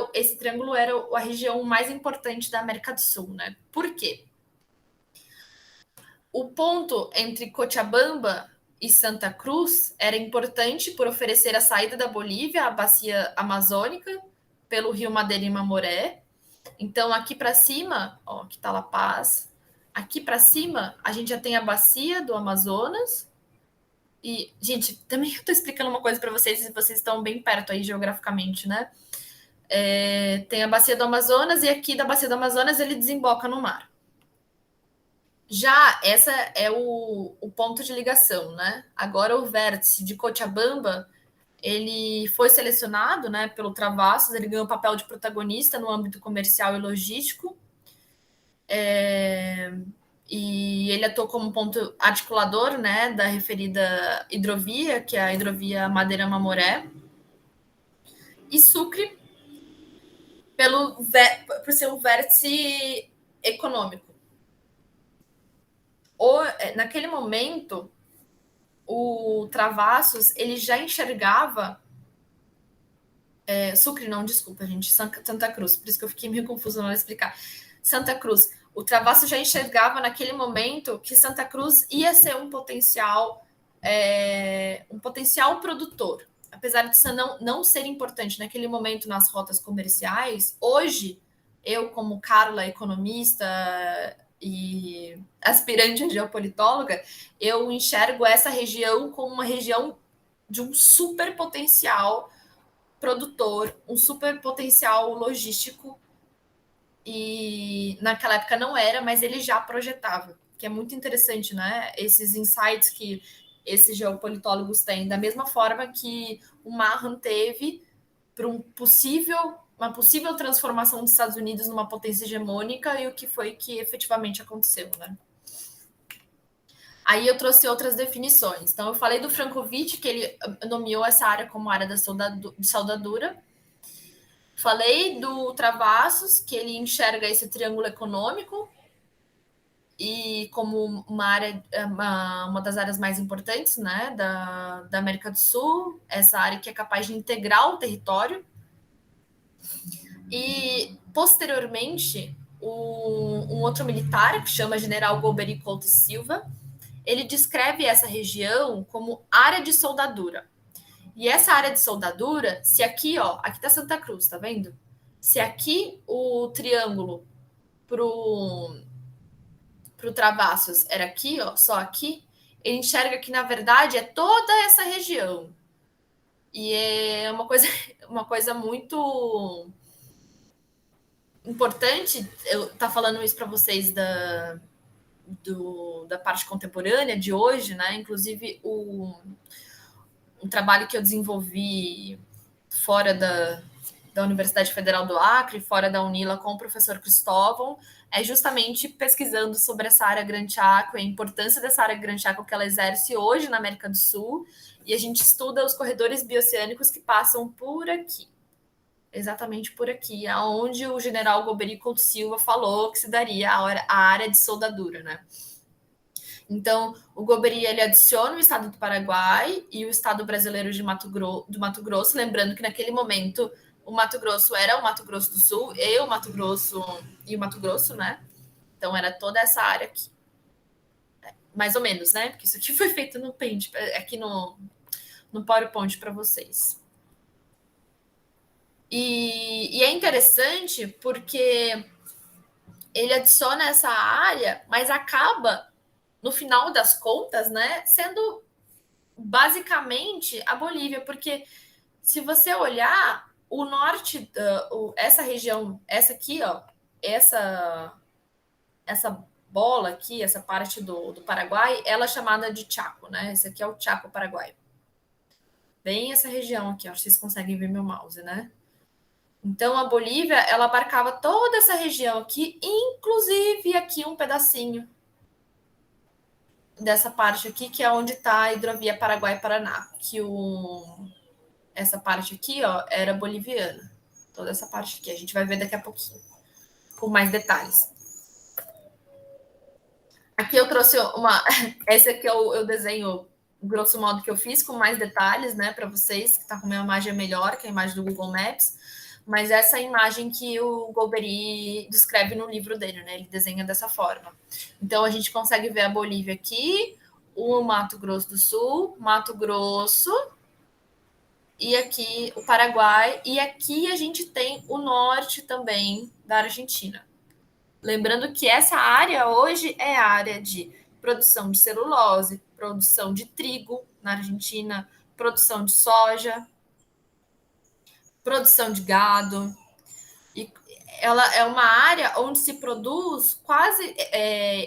a região mais importante da América do Sul, né? Por quê? O ponto entre Cochabamba e Santa Cruz era importante por oferecer a saída da Bolívia à bacia amazônica pelo rio Madeira e Mamoré. Então, aqui para cima, ó, aqui está La Paz. Aqui para cima, a gente já tem a bacia do Amazonas. E, gente, também eu estou explicando uma coisa para vocês, e vocês estão bem perto aí geograficamente, né? Tem a bacia do Amazonas, e aqui da bacia do Amazonas ele desemboca no mar. Já essa é o ponto de ligação, né? Agora o vértice de Cochabamba, ele foi selecionado, né, pelo Travassos, ele ganhou o papel de protagonista no âmbito comercial e logístico, e ele atuou como ponto articulador, né, da referida hidrovia, que é a hidrovia Madeira-Mamoré, e Sucre por ser um vértice econômico. Naquele momento, o Travassos, ele já enxergava... Sucre não, desculpa, gente, Santa Cruz, por isso que eu fiquei meio confusa na hora de explicar. Santa Cruz, o Travassos já enxergava naquele momento que Santa Cruz ia ser um potencial produtor. Apesar de isso não ser importante naquele momento nas rotas comerciais, hoje, eu como Carla, economista e aspirante a geopolitóloga, eu enxergo essa região como uma região de um super potencial produtor, um super potencial logístico, e naquela época não era, mas ele já projetava, que é muito interessante, né? Esses insights que esses geopolitólogos têm, da mesma forma que o Mahan teve para uma possível transformação dos Estados Unidos numa potência hegemônica, e o que foi que efetivamente aconteceu, né? Aí eu trouxe outras definições. Então, eu falei do Frankovic, que ele nomeou essa área como área de soldadura. Falei do Travassos, que ele enxerga esse triângulo econômico e como uma das áreas mais importantes, né, da América do Sul, essa área que é capaz de integrar o território. E, posteriormente, um outro militar, que chama General Golbery Couto e Silva, ele descreve essa região como área de soldadura. E essa área de soldadura, se aqui, ó, aqui tá Santa Cruz, tá vendo? Se aqui o triângulo pro Travassos era aqui, ó, só aqui, ele enxerga que, na verdade, é toda essa região. E é uma coisa muito importante eu estar falando isso para vocês da parte contemporânea de hoje, né? Inclusive, um trabalho que eu desenvolvi fora da Universidade Federal do Acre, fora da UNILA, com o professor Cristóvão, é justamente pesquisando sobre essa área Gran Chaco, a importância dessa área Gran Chaco que ela exerce hoje na América do Sul, e a gente estuda os corredores bioceânicos que passam por aqui, exatamente por aqui, aonde o general Golbery Couto Silva falou que se daria a área de soldadura, né? Então, o Golbery, ele adiciona o estado do Paraguai e o estado brasileiro do Mato Grosso, lembrando que naquele momento o Mato Grosso era o Mato Grosso do Sul e o Mato Grosso, né? Então, era toda essa área aqui. Mais ou menos, né? Porque isso aqui foi feito no Paint, aqui no PowerPoint para vocês. E é interessante porque ele adiciona essa área, mas acaba, no final das contas, né, sendo basicamente a Bolívia, porque se você olhar o norte, essa região, essa aqui, ó, essa bola aqui, essa parte do Paraguai, ela é chamada de Chaco, né? Esse aqui é o Chaco Paraguai. Bem essa região aqui, ó, vocês conseguem ver meu mouse, né? Então a Bolívia, ela abarcava toda essa região aqui, inclusive aqui um pedacinho dessa parte aqui, que é onde está a hidrovia Paraguai-Paraná, que essa parte aqui, ó, era boliviana. Toda essa parte aqui, a gente vai ver daqui a pouquinho, com mais detalhes. Aqui eu trouxe esse aqui é o desenho, grosso modo, que eu fiz, com mais detalhes, né, para vocês, que está com uma imagem melhor que a imagem do Google Maps, mas essa é a imagem que o Golbery descreve no livro dele, né, ele desenha dessa forma. Então, a gente consegue ver a Bolívia aqui, o Mato Grosso do Sul, Mato Grosso, e aqui o Paraguai, e aqui a gente tem o norte também da Argentina. Lembrando que essa área hoje é a área de produção de celulose, produção de trigo na Argentina, produção de soja, produção de gado. E ela é uma área onde se produz quase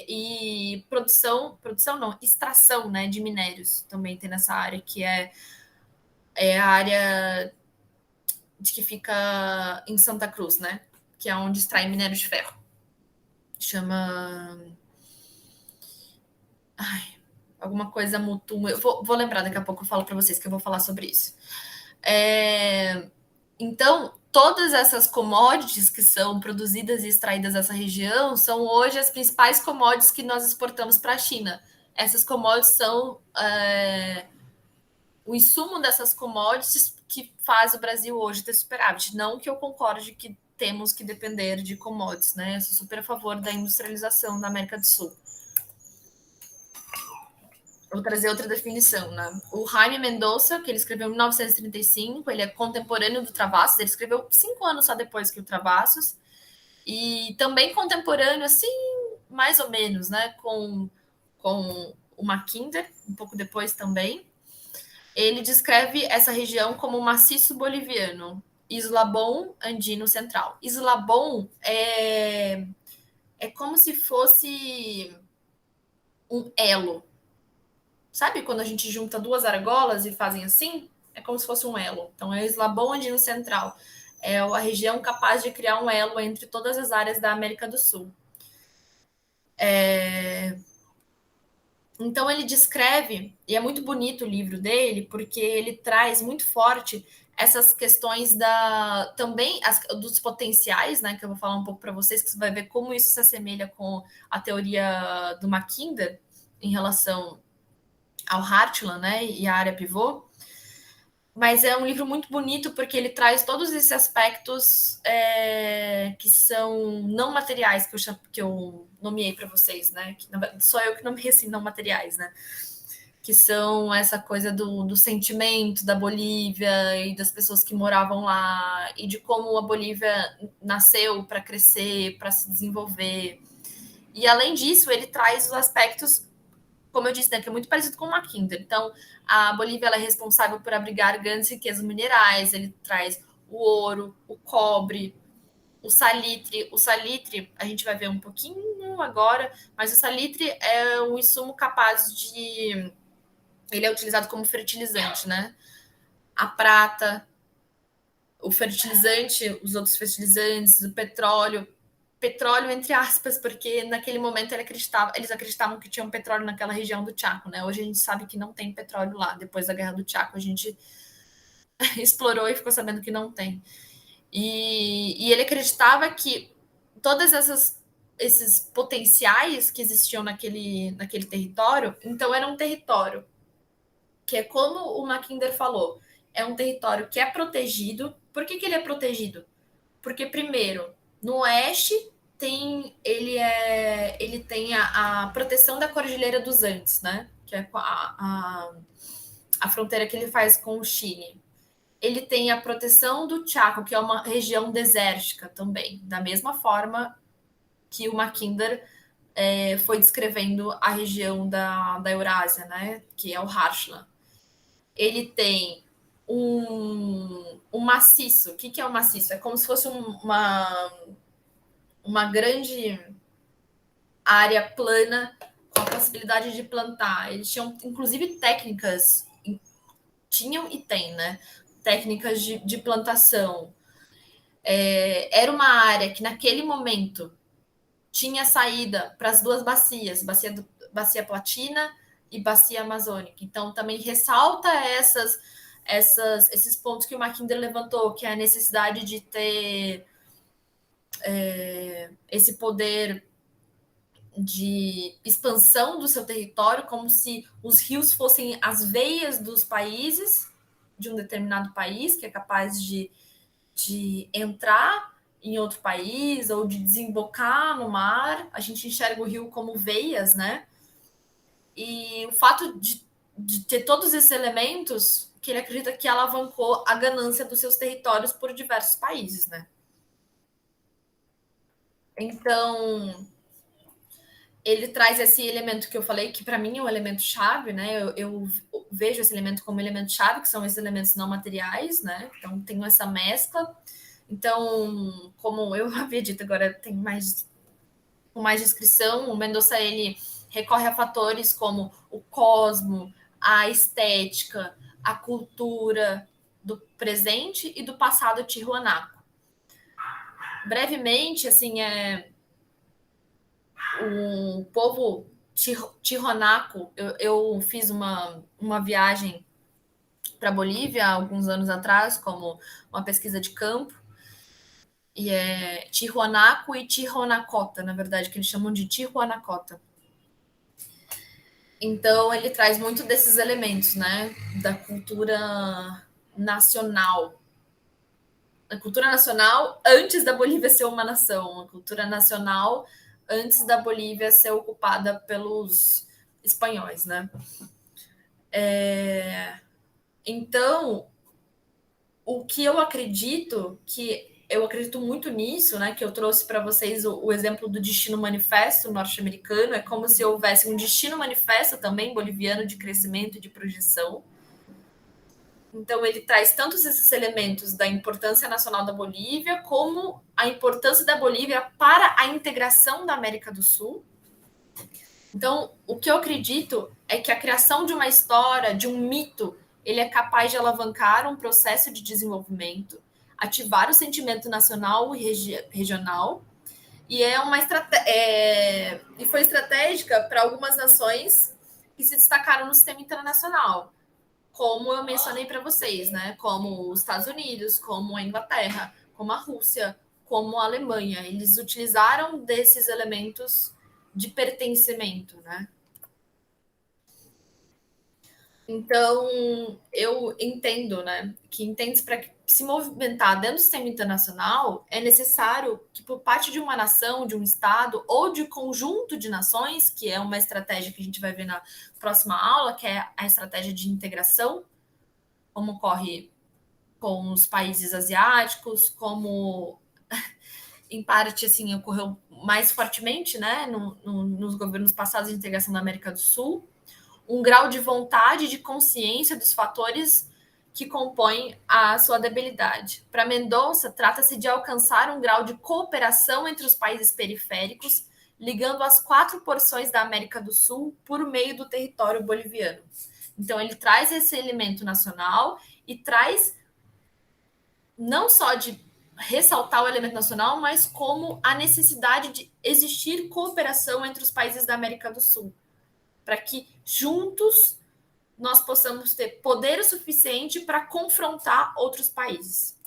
e produção não, extração, né, de minérios também tem nessa área, que é a área de que fica em Santa Cruz, né, que é onde extrai minério de ferro. Chama alguma coisa Mutum. Eu vou lembrar daqui a pouco, eu falo para vocês que eu vou falar sobre isso. Então, todas essas commodities que são produzidas e extraídas dessa região são hoje as principais commodities que nós exportamos para a China. Essas commodities são o insumo dessas commodities que faz o Brasil hoje ter superávit. Não que eu concorde que temos que depender de commodities, né? Eu sou super a favor da industrialização da América do Sul. Vou trazer outra definição, né? O Jaime Mendonça, que ele escreveu em 1935, ele é contemporâneo do Travassos, ele escreveu 5 anos só depois que o Travassos, e também contemporâneo, assim, mais ou menos, né, com o Mackinder, um pouco depois também. Ele descreve essa região como um maciço boliviano, Islabon andino central. Islabon é como se fosse um elo. Sabe quando a gente junta duas argolas e fazem assim? É como se fosse um elo. Então, é o Islabon andino central. É a região capaz de criar um elo entre todas as áreas da América do Sul. Então, ele descreve, e é muito bonito o livro dele, porque ele traz muito forte essas questões também dos potenciais, né, que eu vou falar um pouco para vocês, que você vai ver como isso se assemelha com a teoria do Mackinder em relação ao Hartland, né, e a área pivô. Mas é um livro muito bonito porque ele traz todos esses aspectos que são não materiais, que eu nomeei para vocês, né? Que, só eu que nomeei assim, não materiais, né? Que são essa coisa do sentimento da Bolívia e das pessoas que moravam lá, e de como a Bolívia nasceu para crescer, para se desenvolver. E, além disso, ele traz os aspectos, como eu disse, né, que é muito parecido com o Mackinder. Então, a Bolívia ela é responsável por abrigar grandes riquezas minerais, ele traz o ouro, o cobre, o salitre. O salitre, a gente vai ver um pouquinho agora, mas o salitre é um insumo capaz de... Ele é utilizado como fertilizante, né? A prata, o fertilizante, os outros fertilizantes, o petróleo, entre aspas, porque naquele momento eles acreditavam que tinha um petróleo naquela região do Chaco, né? Hoje a gente sabe que não tem petróleo lá. Depois da Guerra do Chaco, a gente explorou e ficou sabendo que não tem. E ele acreditava que todas esses potenciais que existiam naquele território, então era um território que é como o Mackinder falou, é um território que é protegido. Por que ele é protegido? Porque, primeiro, no oeste ele tem a proteção da Cordilheira dos Andes, né? Que é a fronteira que ele faz com o Chile. ele tem a proteção do Chaco, que é uma região desértica também, da mesma forma que o Mackinder foi descrevendo a região da Eurásia, né, que é o Harsland. Ele tem um maciço. O que é um maciço? É como se fosse uma grande área plana com a possibilidade de plantar. Eles tinham, inclusive, técnicas, tinham e tem, né? Técnicas de plantação. Era uma área que, naquele momento, tinha saída para as duas bacias, bacia platina e bacia amazônica. Então, também ressalta esses pontos que o Mackinder levantou, que é a necessidade de ter esse poder de expansão do seu território, como se os rios fossem as veias dos países, de um determinado país, que é capaz de entrar em outro país ou de desembocar no mar. A gente enxerga o rio como veias, né? E o fato de ter todos esses elementos, que ele acredita que alavancou a ganância dos seus territórios por diversos países, né? Então, ele traz esse elemento que eu falei, que para mim é um elemento chave, né? Eu vejo esse elemento como elemento chave, que são esses elementos não materiais, né? Então, tem essa mescla. Então, como eu havia dito, agora tem com mais descrição, o Mendonça, ele recorre a fatores como o cosmo, a estética, a cultura do presente e do passado tijuanaco. Brevemente, assim, o povo tijuanaco, eu fiz uma viagem para Bolívia há alguns anos atrás, como uma pesquisa de campo, e é Tijuanaco e Tijuanacota, na verdade, que eles chamam de Tijuanacota. Então, ele traz muito desses elementos, né, da cultura nacional. A cultura nacional antes da Bolívia ser uma nação, a cultura nacional antes da Bolívia ser ocupada pelos espanhóis, né? Então, o que eu acredito muito nisso, né? Que eu trouxe para vocês o exemplo do Destino Manifesto norte-americano, é como se houvesse um Destino Manifesto também boliviano de crescimento e de projeção. Então, ele traz tantos esses elementos da importância nacional da Bolívia, como a importância da Bolívia para a integração da América do Sul. Então, o que eu acredito é que a criação de uma história, de um mito, ele é capaz de alavancar um processo de desenvolvimento, ativar o sentimento nacional e regional, e e foi estratégica para algumas nações que se destacaram no sistema internacional, como eu mencionei para vocês, né? Como os Estados Unidos, como a Inglaterra, como a Rússia, como a Alemanha. Eles utilizaram desses elementos de pertencimento, né? Então, eu entendo, né, que entende para se movimentar dentro do sistema internacional é necessário que, por parte de uma nação, de um Estado ou de conjunto de nações, que é uma estratégia que a gente vai ver na próxima aula, que é a estratégia de integração, como ocorre com os países asiáticos, como em parte assim ocorreu mais fortemente, né, nos governos passados de integração da América do Sul, um grau de vontade e de consciência dos fatores que compõem a sua debilidade. Para Mendonça, trata-se de alcançar um grau de cooperação entre os países periféricos, ligando as 4 porções da América do Sul por meio do território boliviano. Então, ele traz esse elemento nacional e traz não só de ressaltar o elemento nacional, mas como a necessidade de existir cooperação entre os países da América do Sul, para que juntos nós possamos ter poder o suficiente para confrontar outros países.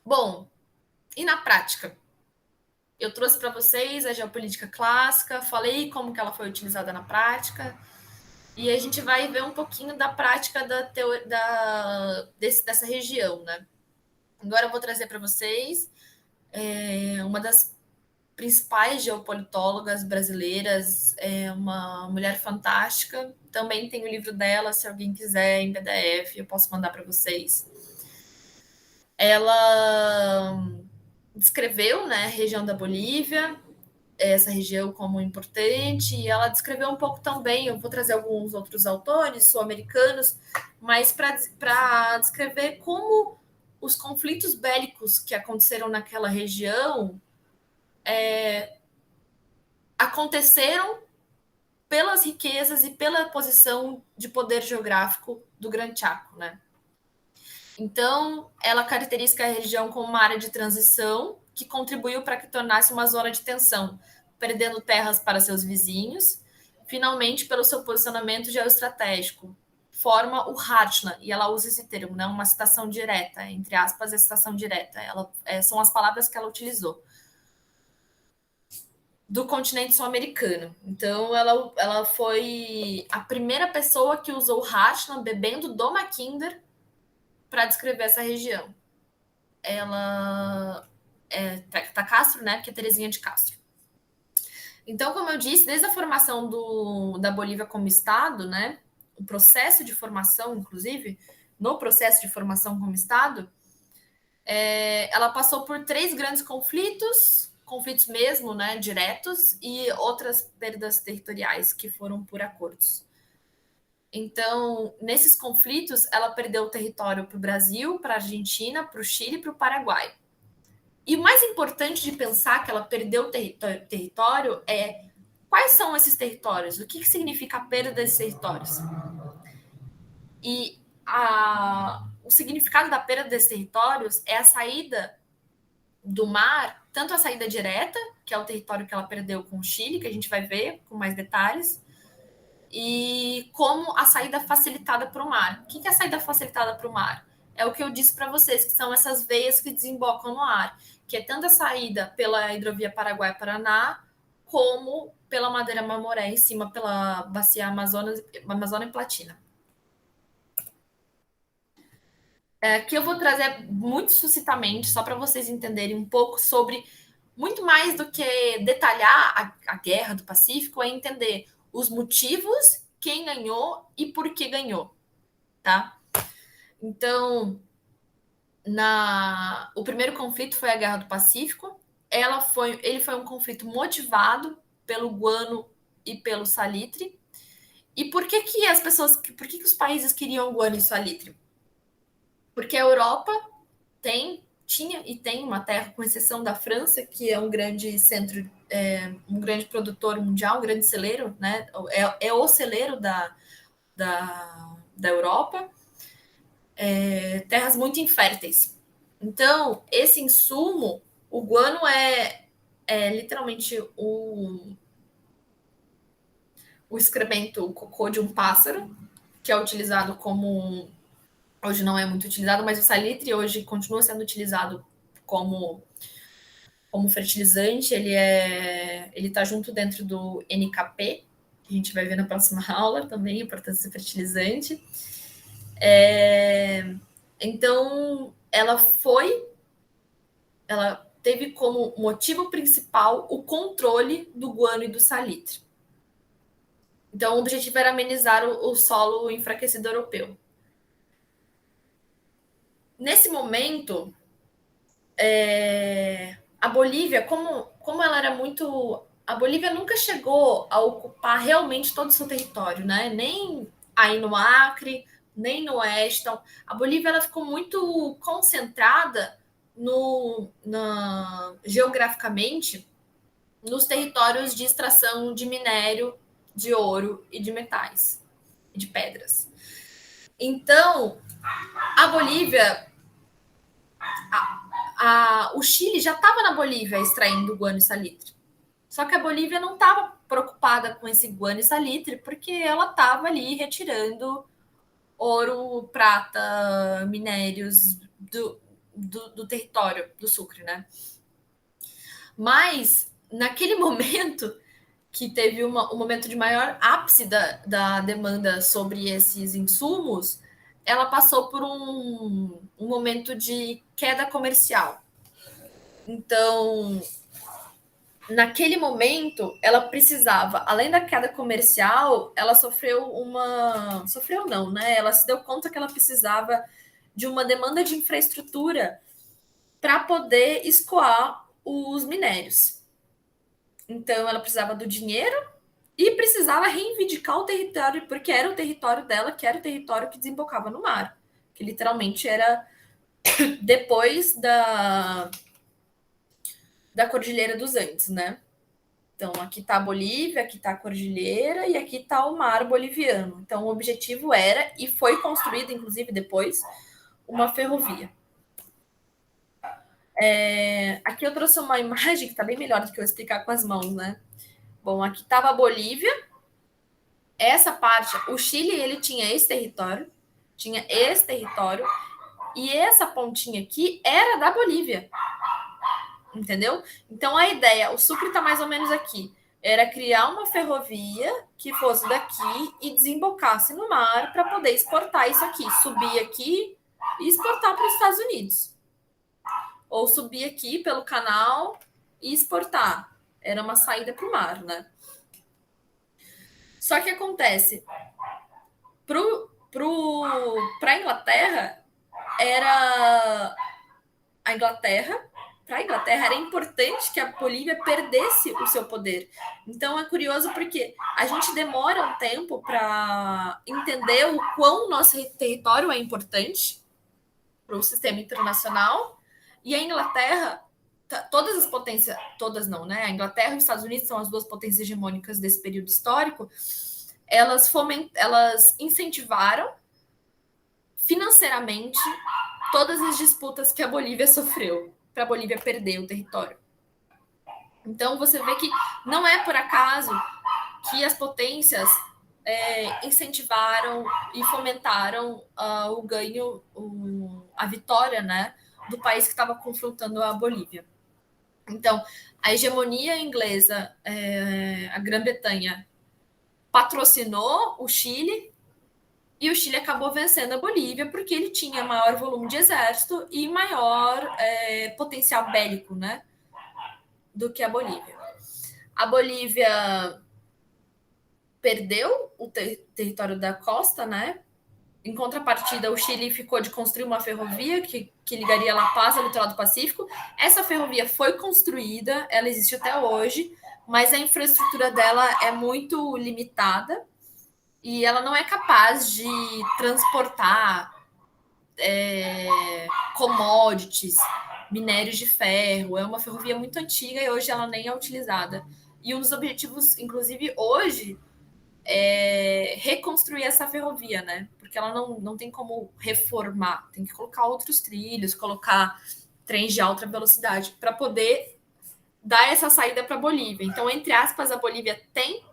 Bom, e na prática? Eu trouxe para vocês a geopolítica clássica, falei como que ela foi utilizada na prática, e a gente vai ver um pouquinho da prática dessa região, né? Agora eu vou trazer para vocês uma das principais geopolitólogas brasileiras, é uma mulher fantástica. Também tem o livro dela, se alguém quiser, em PDF, eu posso mandar para vocês. Ela descreveu, né, a região da Bolívia, essa região como importante, e ela descreveu um pouco também, eu vou trazer alguns outros autores sul-americanos, mas para descrever como os conflitos bélicos que aconteceram naquela região aconteceram pelas riquezas e pela posição de poder geográfico do Grande Chaco, né? Então, ela caracteriza a região como uma área de transição que contribuiu para que tornasse uma zona de tensão, perdendo terras para seus vizinhos, finalmente pelo seu posicionamento geoestratégico. Forma o Hartna, e ela usa esse termo, né? Uma citação direta, entre aspas, a citação direta. São as palavras que ela utilizou. Do continente sul-americano. Então, ela foi a primeira pessoa que usou o Hartna bebendo do Mackinder para descrever essa região. Ela tá Castro, né? Que é Terezinha de Castro. Então, como eu disse, desde a formação da Bolívia como Estado, né? O processo de formação, inclusive, no processo de formação como Estado, ela passou por 3 grandes conflitos mesmo, né, diretos, e outras perdas territoriais que foram por acordos. Então, nesses conflitos, ela perdeu o território para o Brasil, para a Argentina, para o Chile e para o Paraguai. E o mais importante de pensar que ela perdeu o território é quais são esses territórios, o que significa a perda desses territórios. E o significado da perda desses territórios é a saída do mar, tanto a saída direta, que é o território que ela perdeu com o Chile, que a gente vai ver com mais detalhes, e como a saída facilitada para o mar. O que é a saída facilitada para o mar? É o que eu disse para vocês, que são essas veias que desembocam no ar, que é tanto a saída pela hidrovia Paraguai-Paraná, como pela Madeira Mamoré, em cima pela bacia Amazônia e Platina. Que eu vou trazer muito sucintamente, só para vocês entenderem um pouco sobre, muito mais do que detalhar a guerra do Pacífico, é entender os motivos, quem ganhou e por que ganhou, tá? Então, o primeiro conflito foi a Guerra do Pacífico. Ele foi um conflito motivado pelo guano e pelo salitre. E por que os países queriam guano e salitre? Porque a Europa tinha e tem uma terra, com exceção da França, que é um grande centro, um grande produtor mundial, um grande celeiro, né? É o celeiro da Europa, terras muito inférteis. Então, esse insumo, o guano é literalmente o excremento, o cocô de um pássaro, que é utilizado como hoje não é muito utilizado, mas o salitre hoje continua sendo utilizado como fertilizante. Ele está junto dentro do NKP, que a gente vai ver na próxima aula também, a importância do fertilizante. Então, ela teve como motivo principal o controle do guano e do salitre. Então, o objetivo era amenizar o solo enfraquecido europeu. Nesse momento, a Bolívia, como ela era muito... A Bolívia nunca chegou a ocupar realmente todo o seu território, né? Nem aí no Acre, nem no oeste. Então, a Bolívia ela ficou muito concentrada geograficamente nos territórios de extração de minério, de ouro e de metais, e de pedras. Então, a Bolívia... o Chile já estava na Bolívia extraindo guano e salitre. Só que a Bolívia não estava preocupada com esse guano e salitre, porque ela estava ali retirando ouro, prata, minérios do território do Sucre, né? Mas, naquele momento, que teve um momento de maior ápice da demanda sobre esses insumos, ela passou por um momento de queda comercial. Então, naquele momento, ela precisava, além da queda comercial, ela sofreu uma... Sofreu não, né? Ela se deu conta que ela precisava de uma demanda de infraestrutura para poder escoar os minérios. Então, ela precisava do dinheiro e precisava reivindicar o território, porque era o território dela, que era o território que desembocava no mar, que literalmente era depois da Cordilheira dos Andes, né? Então, aqui está a Bolívia, aqui está a Cordilheira e aqui está o mar boliviano. Então, o objetivo era, e foi construída, inclusive, depois, uma ferrovia. Aqui eu trouxe uma imagem que está bem melhor do que eu explicar com as mãos, né? Bom, aqui estava a Bolívia. Essa parte, o Chile, ele tinha esse território, e essa pontinha aqui era da Bolívia. Entendeu? Então a ideia, o Sucre está mais ou menos aqui, era criar uma ferrovia que fosse daqui e desembocasse no mar para poder exportar isso aqui, subir aqui e exportar para os Estados Unidos. Ou subir aqui pelo canal e exportar. Era uma saída para o mar, né? Só que acontece, para a Inglaterra, para a Inglaterra era importante que a Bolívia perdesse o seu poder. Então é curioso porque a gente demora um tempo para entender o quão nosso território é importante para o sistema internacional, e a Inglaterra, todas as potências, todas não, né? A Inglaterra e os Estados Unidos são as duas potências hegemônicas desse período histórico, elas incentivaram financeiramente todas as disputas que a Bolívia sofreu para a Bolívia perder o território. Então você vê que não é por acaso que as potências incentivaram e fomentaram o ganho, a vitória, né, do país que estava confrontando a Bolívia. Então, a hegemonia inglesa, a Grã-Bretanha, patrocinou o Chile, e o Chile acabou vencendo a Bolívia porque ele tinha maior volume de exército e maior potencial bélico, né, do que a Bolívia. A Bolívia perdeu o território da costa, né? Em contrapartida, o Chile ficou de construir uma ferrovia que ligaria La Paz ao litoral do Pacífico. Essa ferrovia foi construída, ela existe até hoje, mas a infraestrutura dela é muito limitada e ela não é capaz de transportar commodities, minérios de ferro. É uma ferrovia muito antiga e hoje ela nem é utilizada. E um dos objetivos, inclusive hoje, é reconstruir essa ferrovia, né? Porque ela não tem como reformar, tem que colocar outros trilhos, colocar trens de alta velocidade para poder dar essa saída para a Bolívia. Então, entre aspas, a Bolívia tem,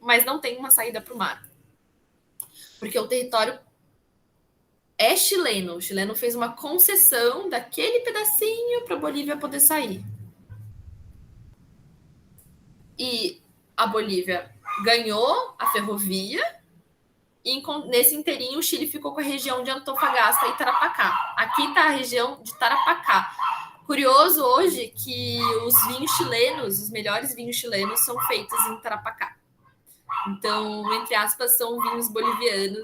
mas não tem uma saída para o mar. Porque o território é chileno. O chileno fez uma concessão daquele pedacinho para a Bolívia poder sair. E a Bolívia ganhou a ferrovia, e nesse inteirinho o Chile ficou com a região de Antofagasta e Tarapacá. Aqui está a região de Tarapacá. Curioso hoje que os vinhos chilenos, os melhores vinhos chilenos, são feitos em Tarapacá. Então, entre aspas, são vinhos bolivianos,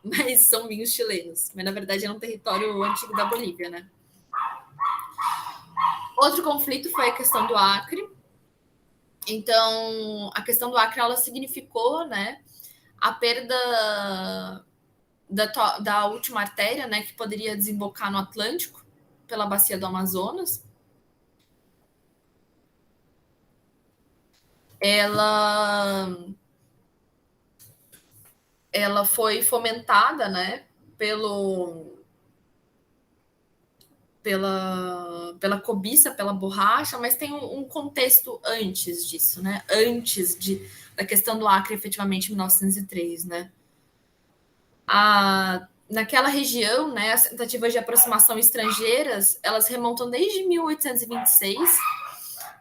mas são vinhos chilenos. Mas, na verdade, é um território antigo da Bolívia, né? Outro conflito foi a questão do Acre. Então, a questão do Acre, ela significou, né, a perda da última artéria, né, que poderia desembocar no Atlântico, pela bacia do Amazonas. Ela foi fomentada, né, pela cobiça, pela borracha, mas tem um contexto antes disso, né? Antes da questão do Acre, efetivamente, em 1903, né? Naquela região, né, as tentativas de aproximação estrangeiras, elas remontam desde 1826,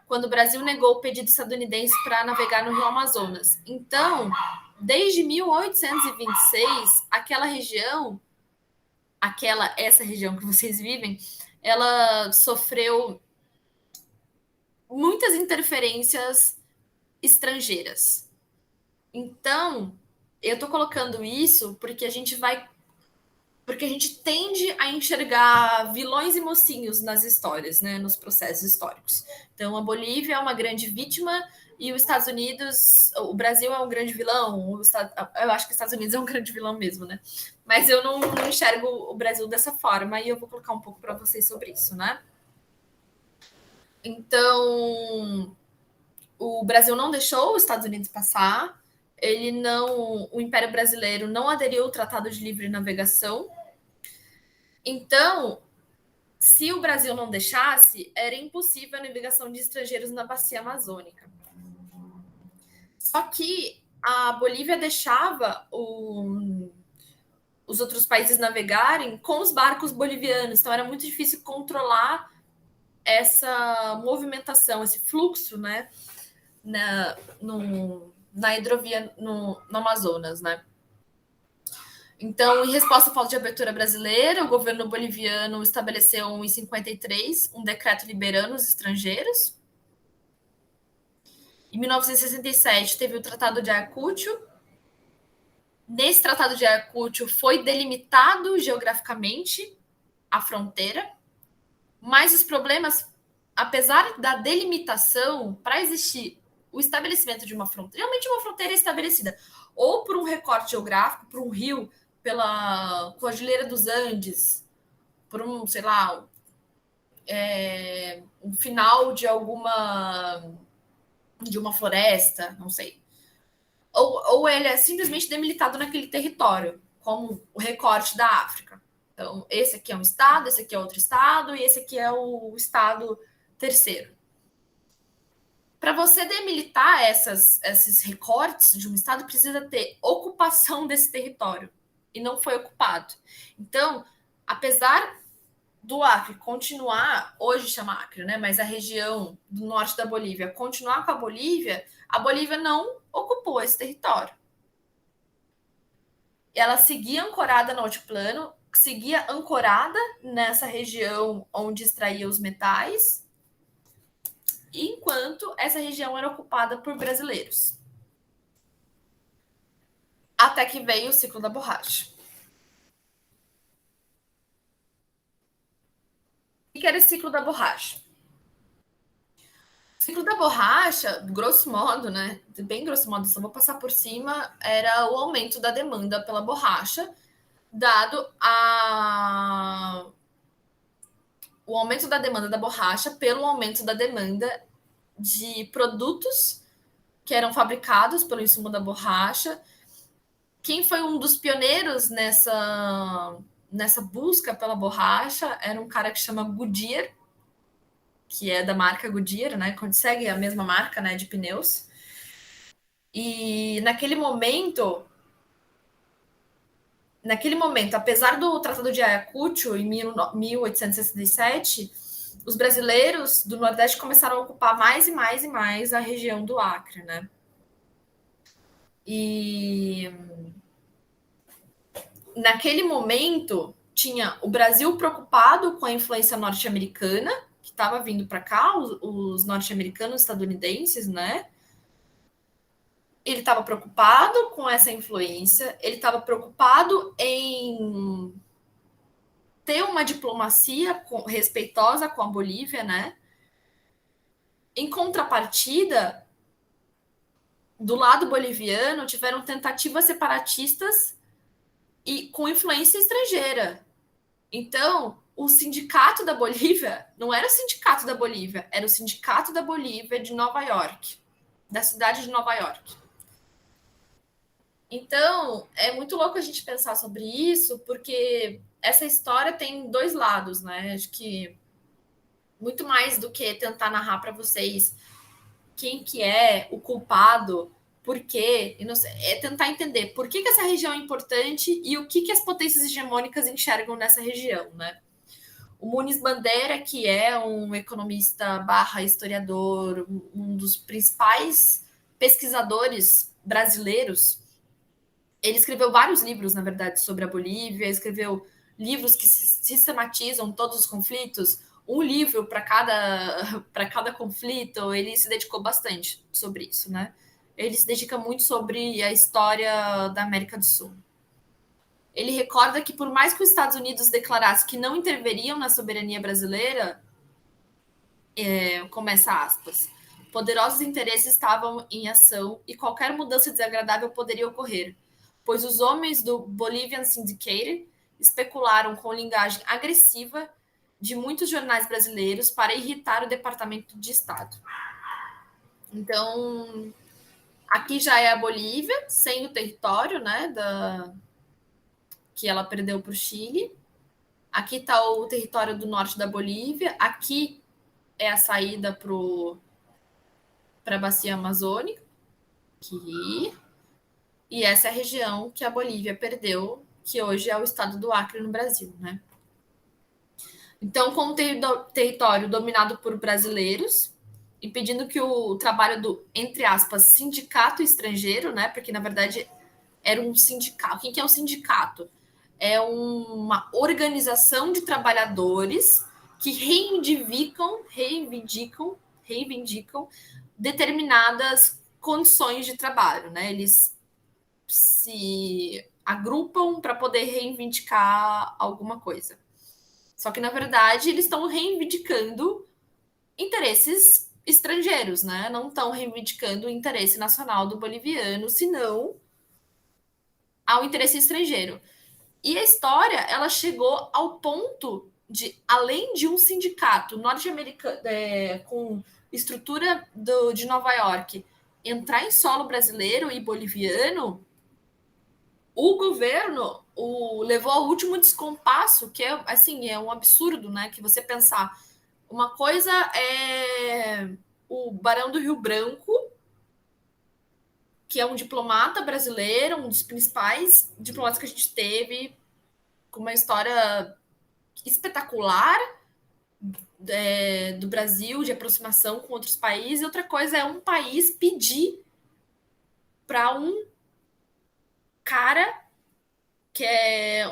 quando o Brasil negou o pedido estadunidense para navegar no Rio Amazonas. Então, desde 1826, essa região que vocês vivem, ela sofreu muitas interferências estrangeiras. Então, eu estou colocando isso porque a gente tende a enxergar vilões e mocinhos nas histórias, né, nos processos históricos. Então, a Bolívia é uma grande vítima e os Estados Unidos, o Brasil é um grande vilão. Eu acho que os Estados Unidos é um grande vilão mesmo, né? Mas eu não enxergo o Brasil dessa forma e eu vou colocar um pouco para vocês sobre isso, né? Então, o Brasil não deixou os Estados Unidos passar. O Império Brasileiro não aderiu ao Tratado de Livre Navegação. Então, se o Brasil não deixasse, era impossível a navegação de estrangeiros na bacia amazônica. Só que a Bolívia deixava os outros países navegarem com os barcos bolivianos, então era muito difícil controlar essa movimentação, esse fluxo, né, na hidrovia no Amazonas, né? Então, em resposta à falta de abertura brasileira, o governo boliviano estabeleceu em 1953 um decreto liberando os estrangeiros. Em 1967, teve o Tratado de Ayacucho. Nesse Tratado de Ayacucho foi delimitado geograficamente a fronteira, mas os problemas, apesar da delimitação, para existir o estabelecimento de uma fronteira, realmente uma fronteira estabelecida, ou por um recorte geográfico, por um rio, pela Cordilheira dos Andes, por um, sei lá, um final de uma floresta, não sei. Ou ele é simplesmente demilitado naquele território, como o recorte da África. Então, esse aqui é um estado, esse aqui é outro estado, e esse aqui é o estado terceiro. Para você demilitar esses recortes de um estado, precisa ter ocupação desse território. E não foi ocupado. Então, apesar do Acre continuar, hoje chama Acre, né? Mas a região do norte da Bolívia continuar com a Bolívia não ocupou esse território. Ela seguia ancorada no altiplano, seguia ancorada nessa região onde extraía os metais, enquanto essa região era ocupada por brasileiros. Até que veio o ciclo da borracha. O que era esse ciclo da borracha? O ciclo da borracha, grosso modo, né? Bem grosso modo, só vou passar por cima, era o aumento da demanda pela borracha, dado o aumento da demanda da borracha pelo aumento da demanda de produtos que eram fabricados pelo insumo da borracha. Quem foi um dos pioneiros nessa busca pela borracha era um cara que chama Goodyear, que é da marca Goodyear, né? Segue a mesma marca, né, de pneus. E naquele momento, apesar do Tratado de Ayacucho, em 1867, os brasileiros do Nordeste começaram a ocupar mais e mais e mais a região do Acre, né? E naquele momento, tinha o Brasil preocupado com a influência norte-americana, que estava vindo para cá, os norte-americanos estadunidenses, né? Ele estava preocupado com essa influência, ele estava preocupado em ter uma diplomacia respeitosa com a Bolívia, né? Em contrapartida, do lado boliviano, tiveram tentativas separatistas e com influência estrangeira. Então, o sindicato da Bolívia não era o sindicato da Bolívia, era o sindicato da Bolívia de Nova York, da cidade de Nova York. Então, é muito louco a gente pensar sobre isso, porque essa história tem dois lados, né? Acho que muito mais do que tentar narrar para vocês quem que é o culpado, por quê, é tentar entender por que essa região é importante e o que as potências hegemônicas enxergam nessa região, né? O Muniz Bandeira, que é um economista / historiador, um dos principais pesquisadores brasileiros, ele escreveu vários livros, na verdade, sobre a Bolívia, escreveu livros que sistematizam todos os conflitos. um livro para cada conflito, ele se dedicou bastante sobre isso, né? Ele se dedica muito sobre a história da América do Sul. Ele recorda que, por mais que os Estados Unidos declarasse que não interveriam na soberania brasileira, começa aspas, poderosos interesses estavam em ação e qualquer mudança desagradável poderia ocorrer, pois os homens do Bolivian Syndicate especularam com linguagem agressiva de muitos jornais brasileiros para irritar o Departamento de Estado. Então, aqui já é a Bolívia, sem o território, né, que ela perdeu para o Chile. Aqui está o território do norte da Bolívia. Aqui é a saída para a bacia amazônica. Aqui. E essa é a região que a Bolívia perdeu, que hoje é o estado do Acre no Brasil, né? Então, com o território dominado por brasileiros, impedindo que o trabalho do, entre aspas, sindicato estrangeiro, né? Porque, na verdade, era um sindicato. O que é um sindicato? É uma organização de trabalhadores que reivindicam determinadas condições de trabalho, né? Eles se agrupam para poder reivindicar alguma coisa. Só que, na verdade, eles estão reivindicando interesses estrangeiros, né? Não estão reivindicando o interesse nacional do boliviano, senão ao interesse estrangeiro. E a história, ela chegou ao ponto de, além de um sindicato norte-americano com estrutura de Nova York, entrar em solo brasileiro e boliviano, o governo levou ao último descompasso, que é, assim, é um absurdo, né? Que você pensar, uma coisa é o Barão do Rio Branco, que é um diplomata brasileiro, um dos principais diplomatas que a gente teve, com uma história espetacular do Brasil, de aproximação com outros países. E outra coisa é um país pedir para um cara que é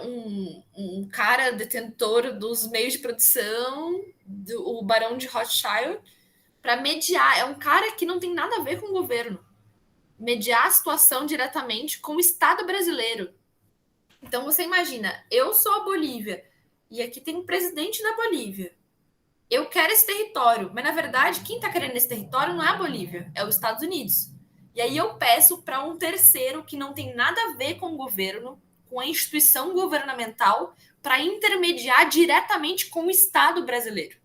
um cara detentor dos meios de produção, o Barão de Rothschild, para mediar. É um cara que não tem nada a ver com o governo. Mediar a situação diretamente com o Estado brasileiro. Então você imagina, eu sou a Bolívia e aqui tem um presidente da Bolívia. Eu quero esse território, mas na verdade quem está querendo esse território não é a Bolívia, é os Estados Unidos. E aí eu peço para um terceiro que não tem nada a ver com o governo, com a instituição governamental, para intermediar diretamente com o Estado brasileiro.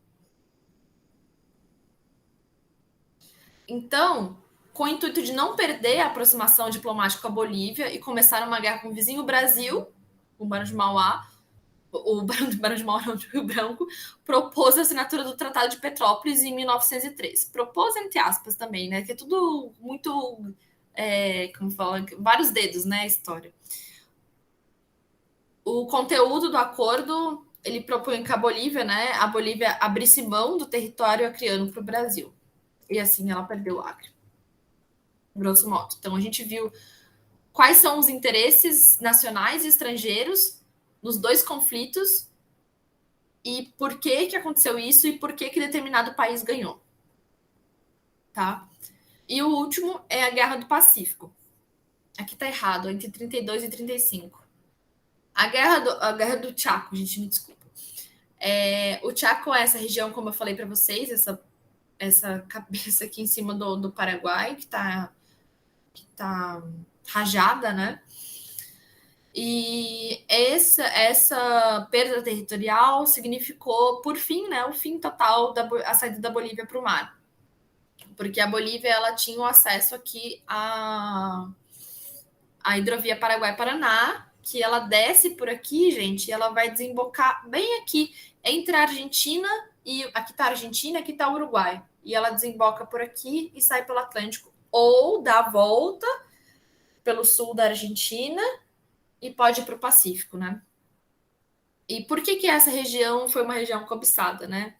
Então, com o intuito de não perder a aproximação diplomática com a Bolívia e começar uma guerra com o vizinho Brasil, o Barão de Mauá, o Barão de Mauá, não, de Rio Branco, propôs a assinatura do Tratado de Petrópolis em 1903. Propôs, entre aspas, também, né? Que é tudo muito... como fala? Vários dedos, né? A história. O conteúdo do acordo, ele propõe que a Bolívia abrisse mão do território acriano para o Brasil. E assim ela perdeu o Acre. Grosso modo. Então a gente viu quais são os interesses nacionais e estrangeiros nos dois conflitos e por que aconteceu isso e por que determinado país ganhou. Tá? E o último é a Guerra do Pacífico. Aqui tá errado, entre 32 e 35. A Guerra do Chaco, gente, me desculpa. O Chaco é essa região, como eu falei para vocês, essa cabeça aqui em cima do Paraguai, que tá rajada, né? E essa perda territorial significou, por fim, né, o fim total a saída da Bolívia para o mar. Porque a Bolívia ela tinha o acesso aqui à hidrovia Paraguai-Paraná, que ela desce por aqui, gente, e ela vai desembocar bem aqui, entre a Argentina e... Aqui está a Argentina, aqui está o Uruguai. E ela desemboca por aqui e sai pelo Atlântico. Ou dá a volta pelo sul da Argentina e pode ir para o Pacífico, né? E por que essa região foi uma região cobiçada, né?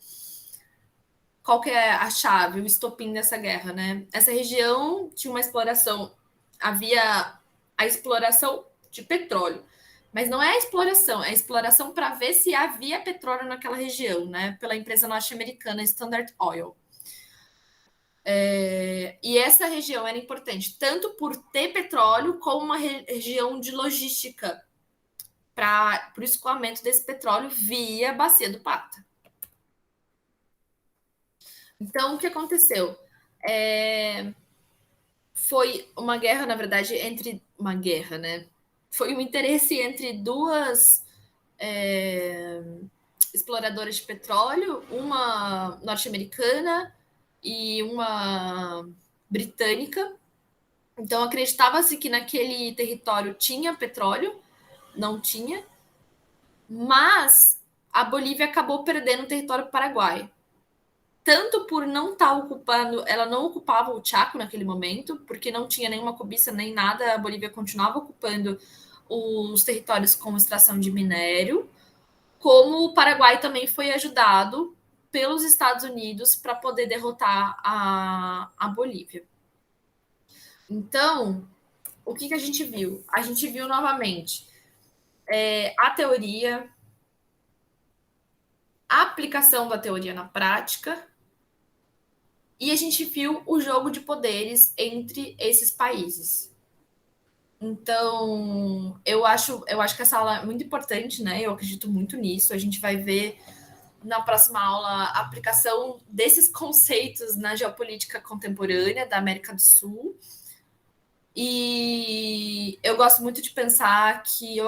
Qual que é a chave, o estopim dessa guerra, né? Essa região tinha uma exploração, havia a exploração de petróleo. Mas não é é a exploração para ver se havia petróleo naquela região, né? Pela empresa norte-americana Standard Oil. E essa região era importante tanto por ter petróleo como uma região de logística para o escoamento desse petróleo via a Bacia do Prata. Então, o que aconteceu? Foi uma guerra, na verdade, entre uma guerra, né? Foi um interesse entre duas exploradoras de petróleo, uma norte-americana e uma britânica. Então, acreditava-se que naquele território tinha petróleo, não tinha, mas a Bolívia acabou perdendo o território paraguai. Tanto por não estar ocupando, ela não ocupava o Chaco naquele momento, porque não tinha nenhuma cobiça nem nada, a Bolívia continuava ocupando os territórios com extração de minério, como o Paraguai também foi ajudado pelos Estados Unidos para poder derrotar a Bolívia. Então, o que a gente viu? A gente viu novamente a teoria, a aplicação da teoria na prática, e a gente viu o jogo de poderes entre esses países. Então, eu acho que essa aula é muito importante, né? Eu acredito muito nisso. A gente vai ver na próxima aula a aplicação desses conceitos na geopolítica contemporânea da América do Sul. E eu gosto muito de pensar que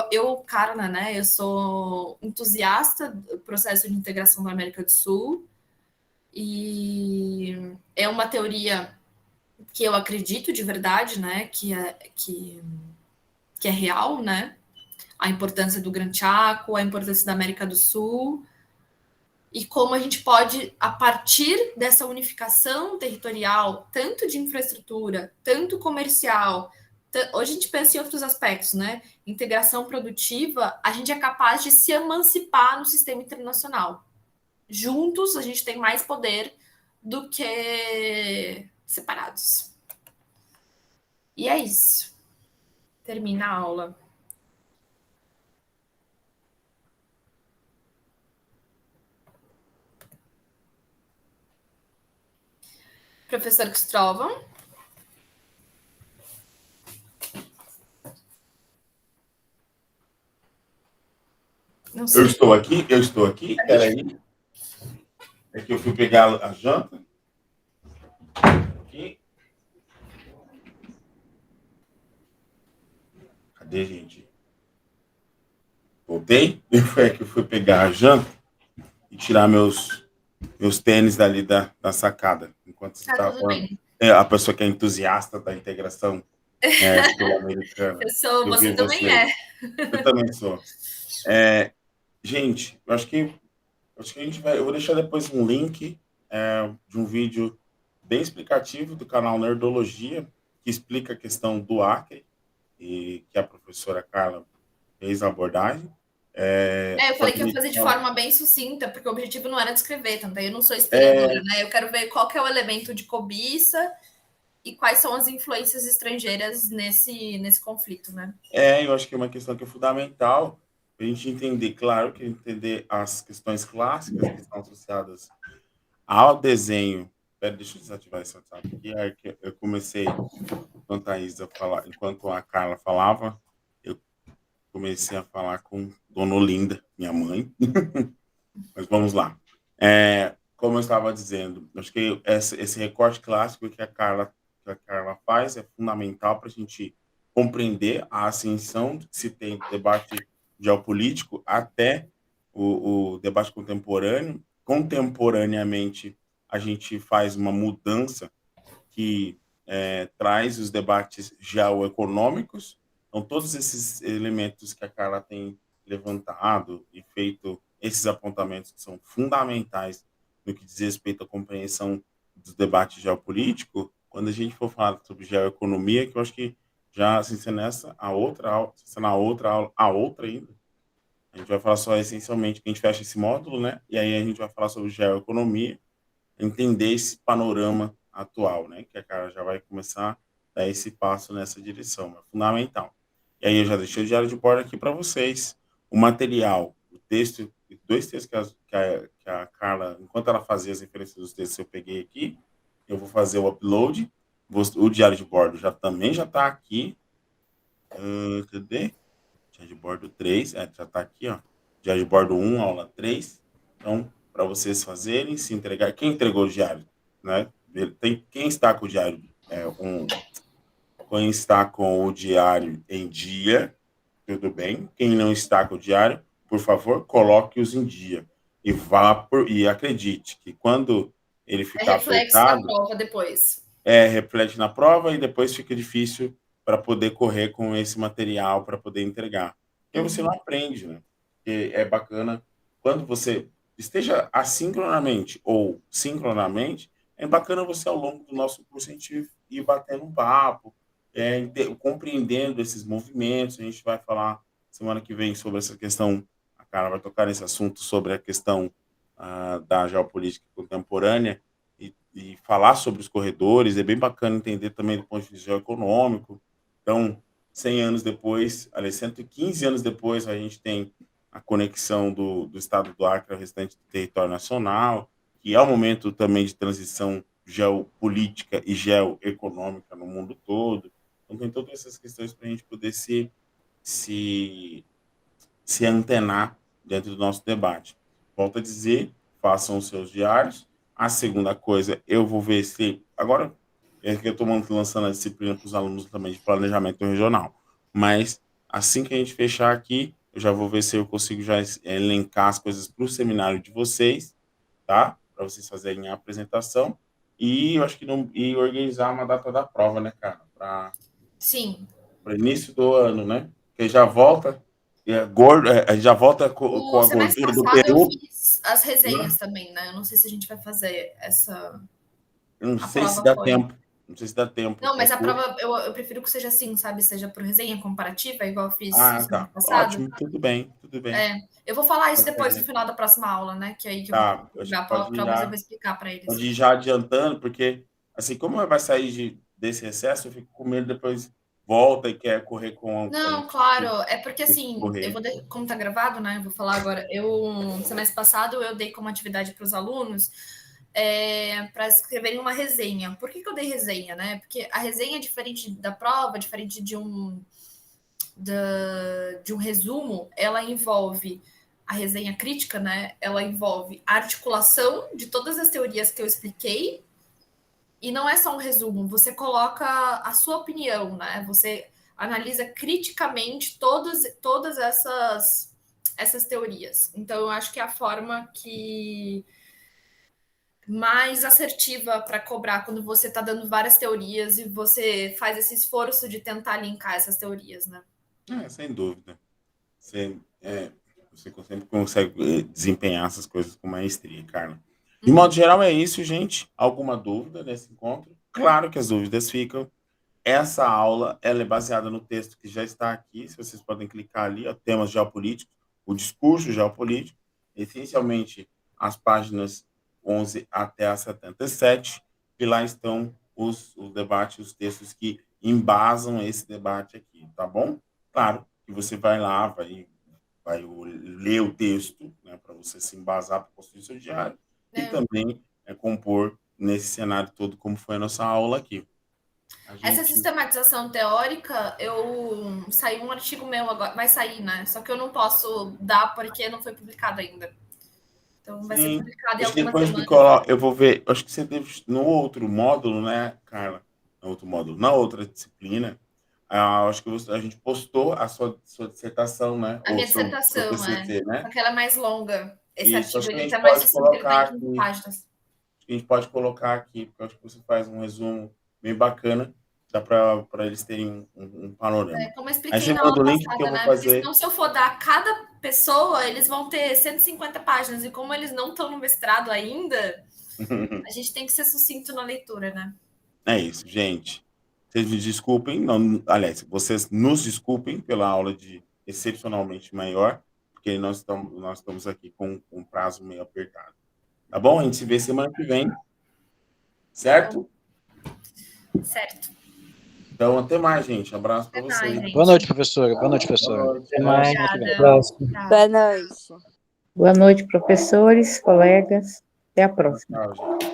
Carla, né? Eu sou entusiasta do processo de integração da América do Sul. E é uma teoria que eu acredito de verdade, né? Que é real, né? A importância do Gran Chaco, a importância da América do Sul, e como a gente pode, a partir dessa unificação territorial, tanto de infraestrutura, tanto comercial, hoje a gente pensa em outros aspectos, né? Integração produtiva, a gente é capaz de se emancipar no sistema internacional. Juntos, a gente tem mais poder do que separados. E é isso. Termina a aula. Professor Cristóvão. Não sei. Eu estou aqui, peraí. É que eu fui pegar a janta. Aqui. Cadê, gente? Voltei. É que eu fui pegar a janta e tirar meus tênis dali da sacada. Enquanto você estava falando. A pessoa que é entusiasta da integração sul-americana. Você também é. Eu também sou. Gente, eu acho que a gente vai. Eu vou deixar depois um link de um vídeo bem explicativo do canal Nerdologia, que explica a questão do Acre, e que a professora Carla fez a abordagem. Eu falei que ia fazer de forma bem sucinta, porque o objetivo não era descrever, também. Eu não sou historiadora, né? Eu quero ver qual que é o elemento de cobiça e quais são as influências estrangeiras nesse conflito, né? Eu acho que é uma questão que é fundamental a gente entender, claro, que entender as questões clássicas que estão associadas ao desenho. Deixa eu desativar esse WhatsApp aqui. Eu comecei, enquanto a Carla falava, eu comecei a falar com Dona Olinda, minha mãe. Mas vamos lá. Como eu estava dizendo, acho que esse recorte clássico que a Carla faz é fundamental para a gente compreender a ascensão que se tem do debate geopolítico até o debate contemporâneo. Contemporaneamente, a gente faz uma mudança que traz os debates geoeconômicos. Então, todos esses elementos que a Carla tem levantado e feito esses apontamentos que são fundamentais no que diz respeito à compreensão do debate geopolítico, quando a gente for falar sobre geoeconomia, que eu acho que já, assim, se nessa, a outra aula, se na outra aula, a outra ainda, a gente vai falar só essencialmente que a gente fecha esse módulo, né? E aí a gente vai falar sobre geoeconomia, entender esse panorama atual, né? Que a cara já vai começar a dar esse passo nessa direção, é fundamental. E aí eu já deixei o diário de bordo aqui para vocês. O material, o texto, 2 textos que a Carla, enquanto ela fazia as referências dos textos, eu peguei aqui, eu vou fazer o upload. O diário de bordo também já está aqui. Cadê? Diário de bordo 3, já está aqui, ó. Diário de bordo 1, aula 3. Então, para vocês fazerem, se entregar. Quem entregou o diário? Né? Quem está com o diário? Quem está com o diário em dia, tudo bem. Quem não está com o diário, por favor, coloque-os em dia. E acredite que quando ele ficar reflexo na apertado, prova depois. reflete na prova e depois fica difícil para poder correr com esse material para poder entregar. Porque você não aprende, né? Porque é bacana quando você esteja assincronamente ou sincronamente, é bacana você ao longo do nosso curso a gente ir batendo um papo, compreendendo esses movimentos. A gente vai falar semana que vem sobre essa questão, a Carla vai tocar nesse assunto sobre a questão da geopolítica contemporânea, e falar sobre os corredores. É bem bacana entender também do ponto de vista geoeconômico. Então, 100 anos depois, aliás, 115 anos depois, a gente tem a conexão do estado do Acre ao restante do território nacional, que é um momento também de transição geopolítica e geoeconômica no mundo todo. Então, tem todas essas questões para a gente poder se antenar dentro do nosso debate. Volto a dizer, façam os seus diários. A segunda coisa, eu vou ver se... Agora, é que eu estou lançando a disciplina para os alunos também de planejamento regional. Mas, assim que a gente fechar aqui, eu já vou ver se eu consigo já elencar as coisas para o seminário de vocês, tá? Para vocês fazerem a apresentação. E eu acho que e organizar uma data da prova, né, cara? Sim. Para início do ano, né? Porque já volta... já volta com a gordura do Peru. Eu fiz as resenhas também, né? Eu não sei se a gente vai fazer essa. Não sei se dá tempo. Não sei se dá tempo. Não, mas a prova eu prefiro que seja assim, sabe? Seja por resenha comparativa, igual eu fiz tá. passado. Ótimo, tudo bem. Eu vou falar isso depois no final da próxima aula, né? Que aí que eu vou já para provas, eu vou explicar para eles. Pode ir já adiantando, porque assim, como vai sair desse recesso, eu fico com medo depois volta e quer correr com... Não, claro, é porque assim, como tá gravado, né? Eu vou falar agora. Semestre passado, eu dei como atividade para os alunos para escreverem uma resenha. Por que eu dei resenha, né? Porque a resenha é diferente da prova, diferente de um resumo, ela envolve a resenha crítica, né? Ela envolve a articulação de todas as teorias que eu expliquei. E não é só um resumo, você coloca a sua opinião, né? Você analisa criticamente todas essas teorias. Então, eu acho que é a forma mais assertiva para cobrar quando você está dando várias teorias e você faz esse esforço de tentar linkar essas teorias, né? Sem dúvida. Você sempre consegue desempenhar essas coisas com maestria, Carla. De modo geral, é isso, gente. Alguma dúvida nesse encontro? Claro que as dúvidas ficam. Essa aula ela é baseada no texto que já está aqui. Se vocês podem clicar ali, ó, temas geopolíticos, o discurso geopolítico, essencialmente as páginas 11 até a 77, e lá estão os debates, os textos que embasam esse debate aqui, tá bom? Claro que você vai lá, vai ler o texto, né, para você se embasar para construir seu diário, e também compor nesse cenário todo, como foi a nossa aula aqui. Essa sistematização teórica, saiu um artigo meu agora, vai sair, né? Só que eu não posso dar porque não foi publicado ainda. Então vai ser publicado em alguma semana. Eu vou ver, acho que você teve no outro módulo, né, Carla? No outro módulo, na outra disciplina, acho que a gente postou a sua dissertação, né? A minha dissertação, né? Só que ela é mais longa. Esse Isso, artigo ele é mais sucinto, ele tem 15 páginas. A gente pode colocar aqui, porque eu acho que você faz um resumo bem bacana, dá para eles terem um panorama. Como eu expliquei na aula passada, né? Fazer... Porque senão, se eu for dar a cada pessoa, eles vão ter 150 páginas, e como eles não estão no mestrado ainda, a gente tem que ser sucinto na leitura, né? É isso, gente. Vocês me desculpem, não, aliás, vocês nos desculpem pela aula de excepcionalmente maior, porque nós estamos aqui com um prazo meio apertado. Tá bom? A gente se vê semana que vem. Certo? Certo. Então, até mais, gente. Abraço para Até mais, vocês. gente. Boa noite, professora. Boa noite, professora. Boa noite. Até mais. Obrigada. Próximo. Tchau. Boa noite. Boa noite, professores, colegas. Até a próxima. Tchau, gente.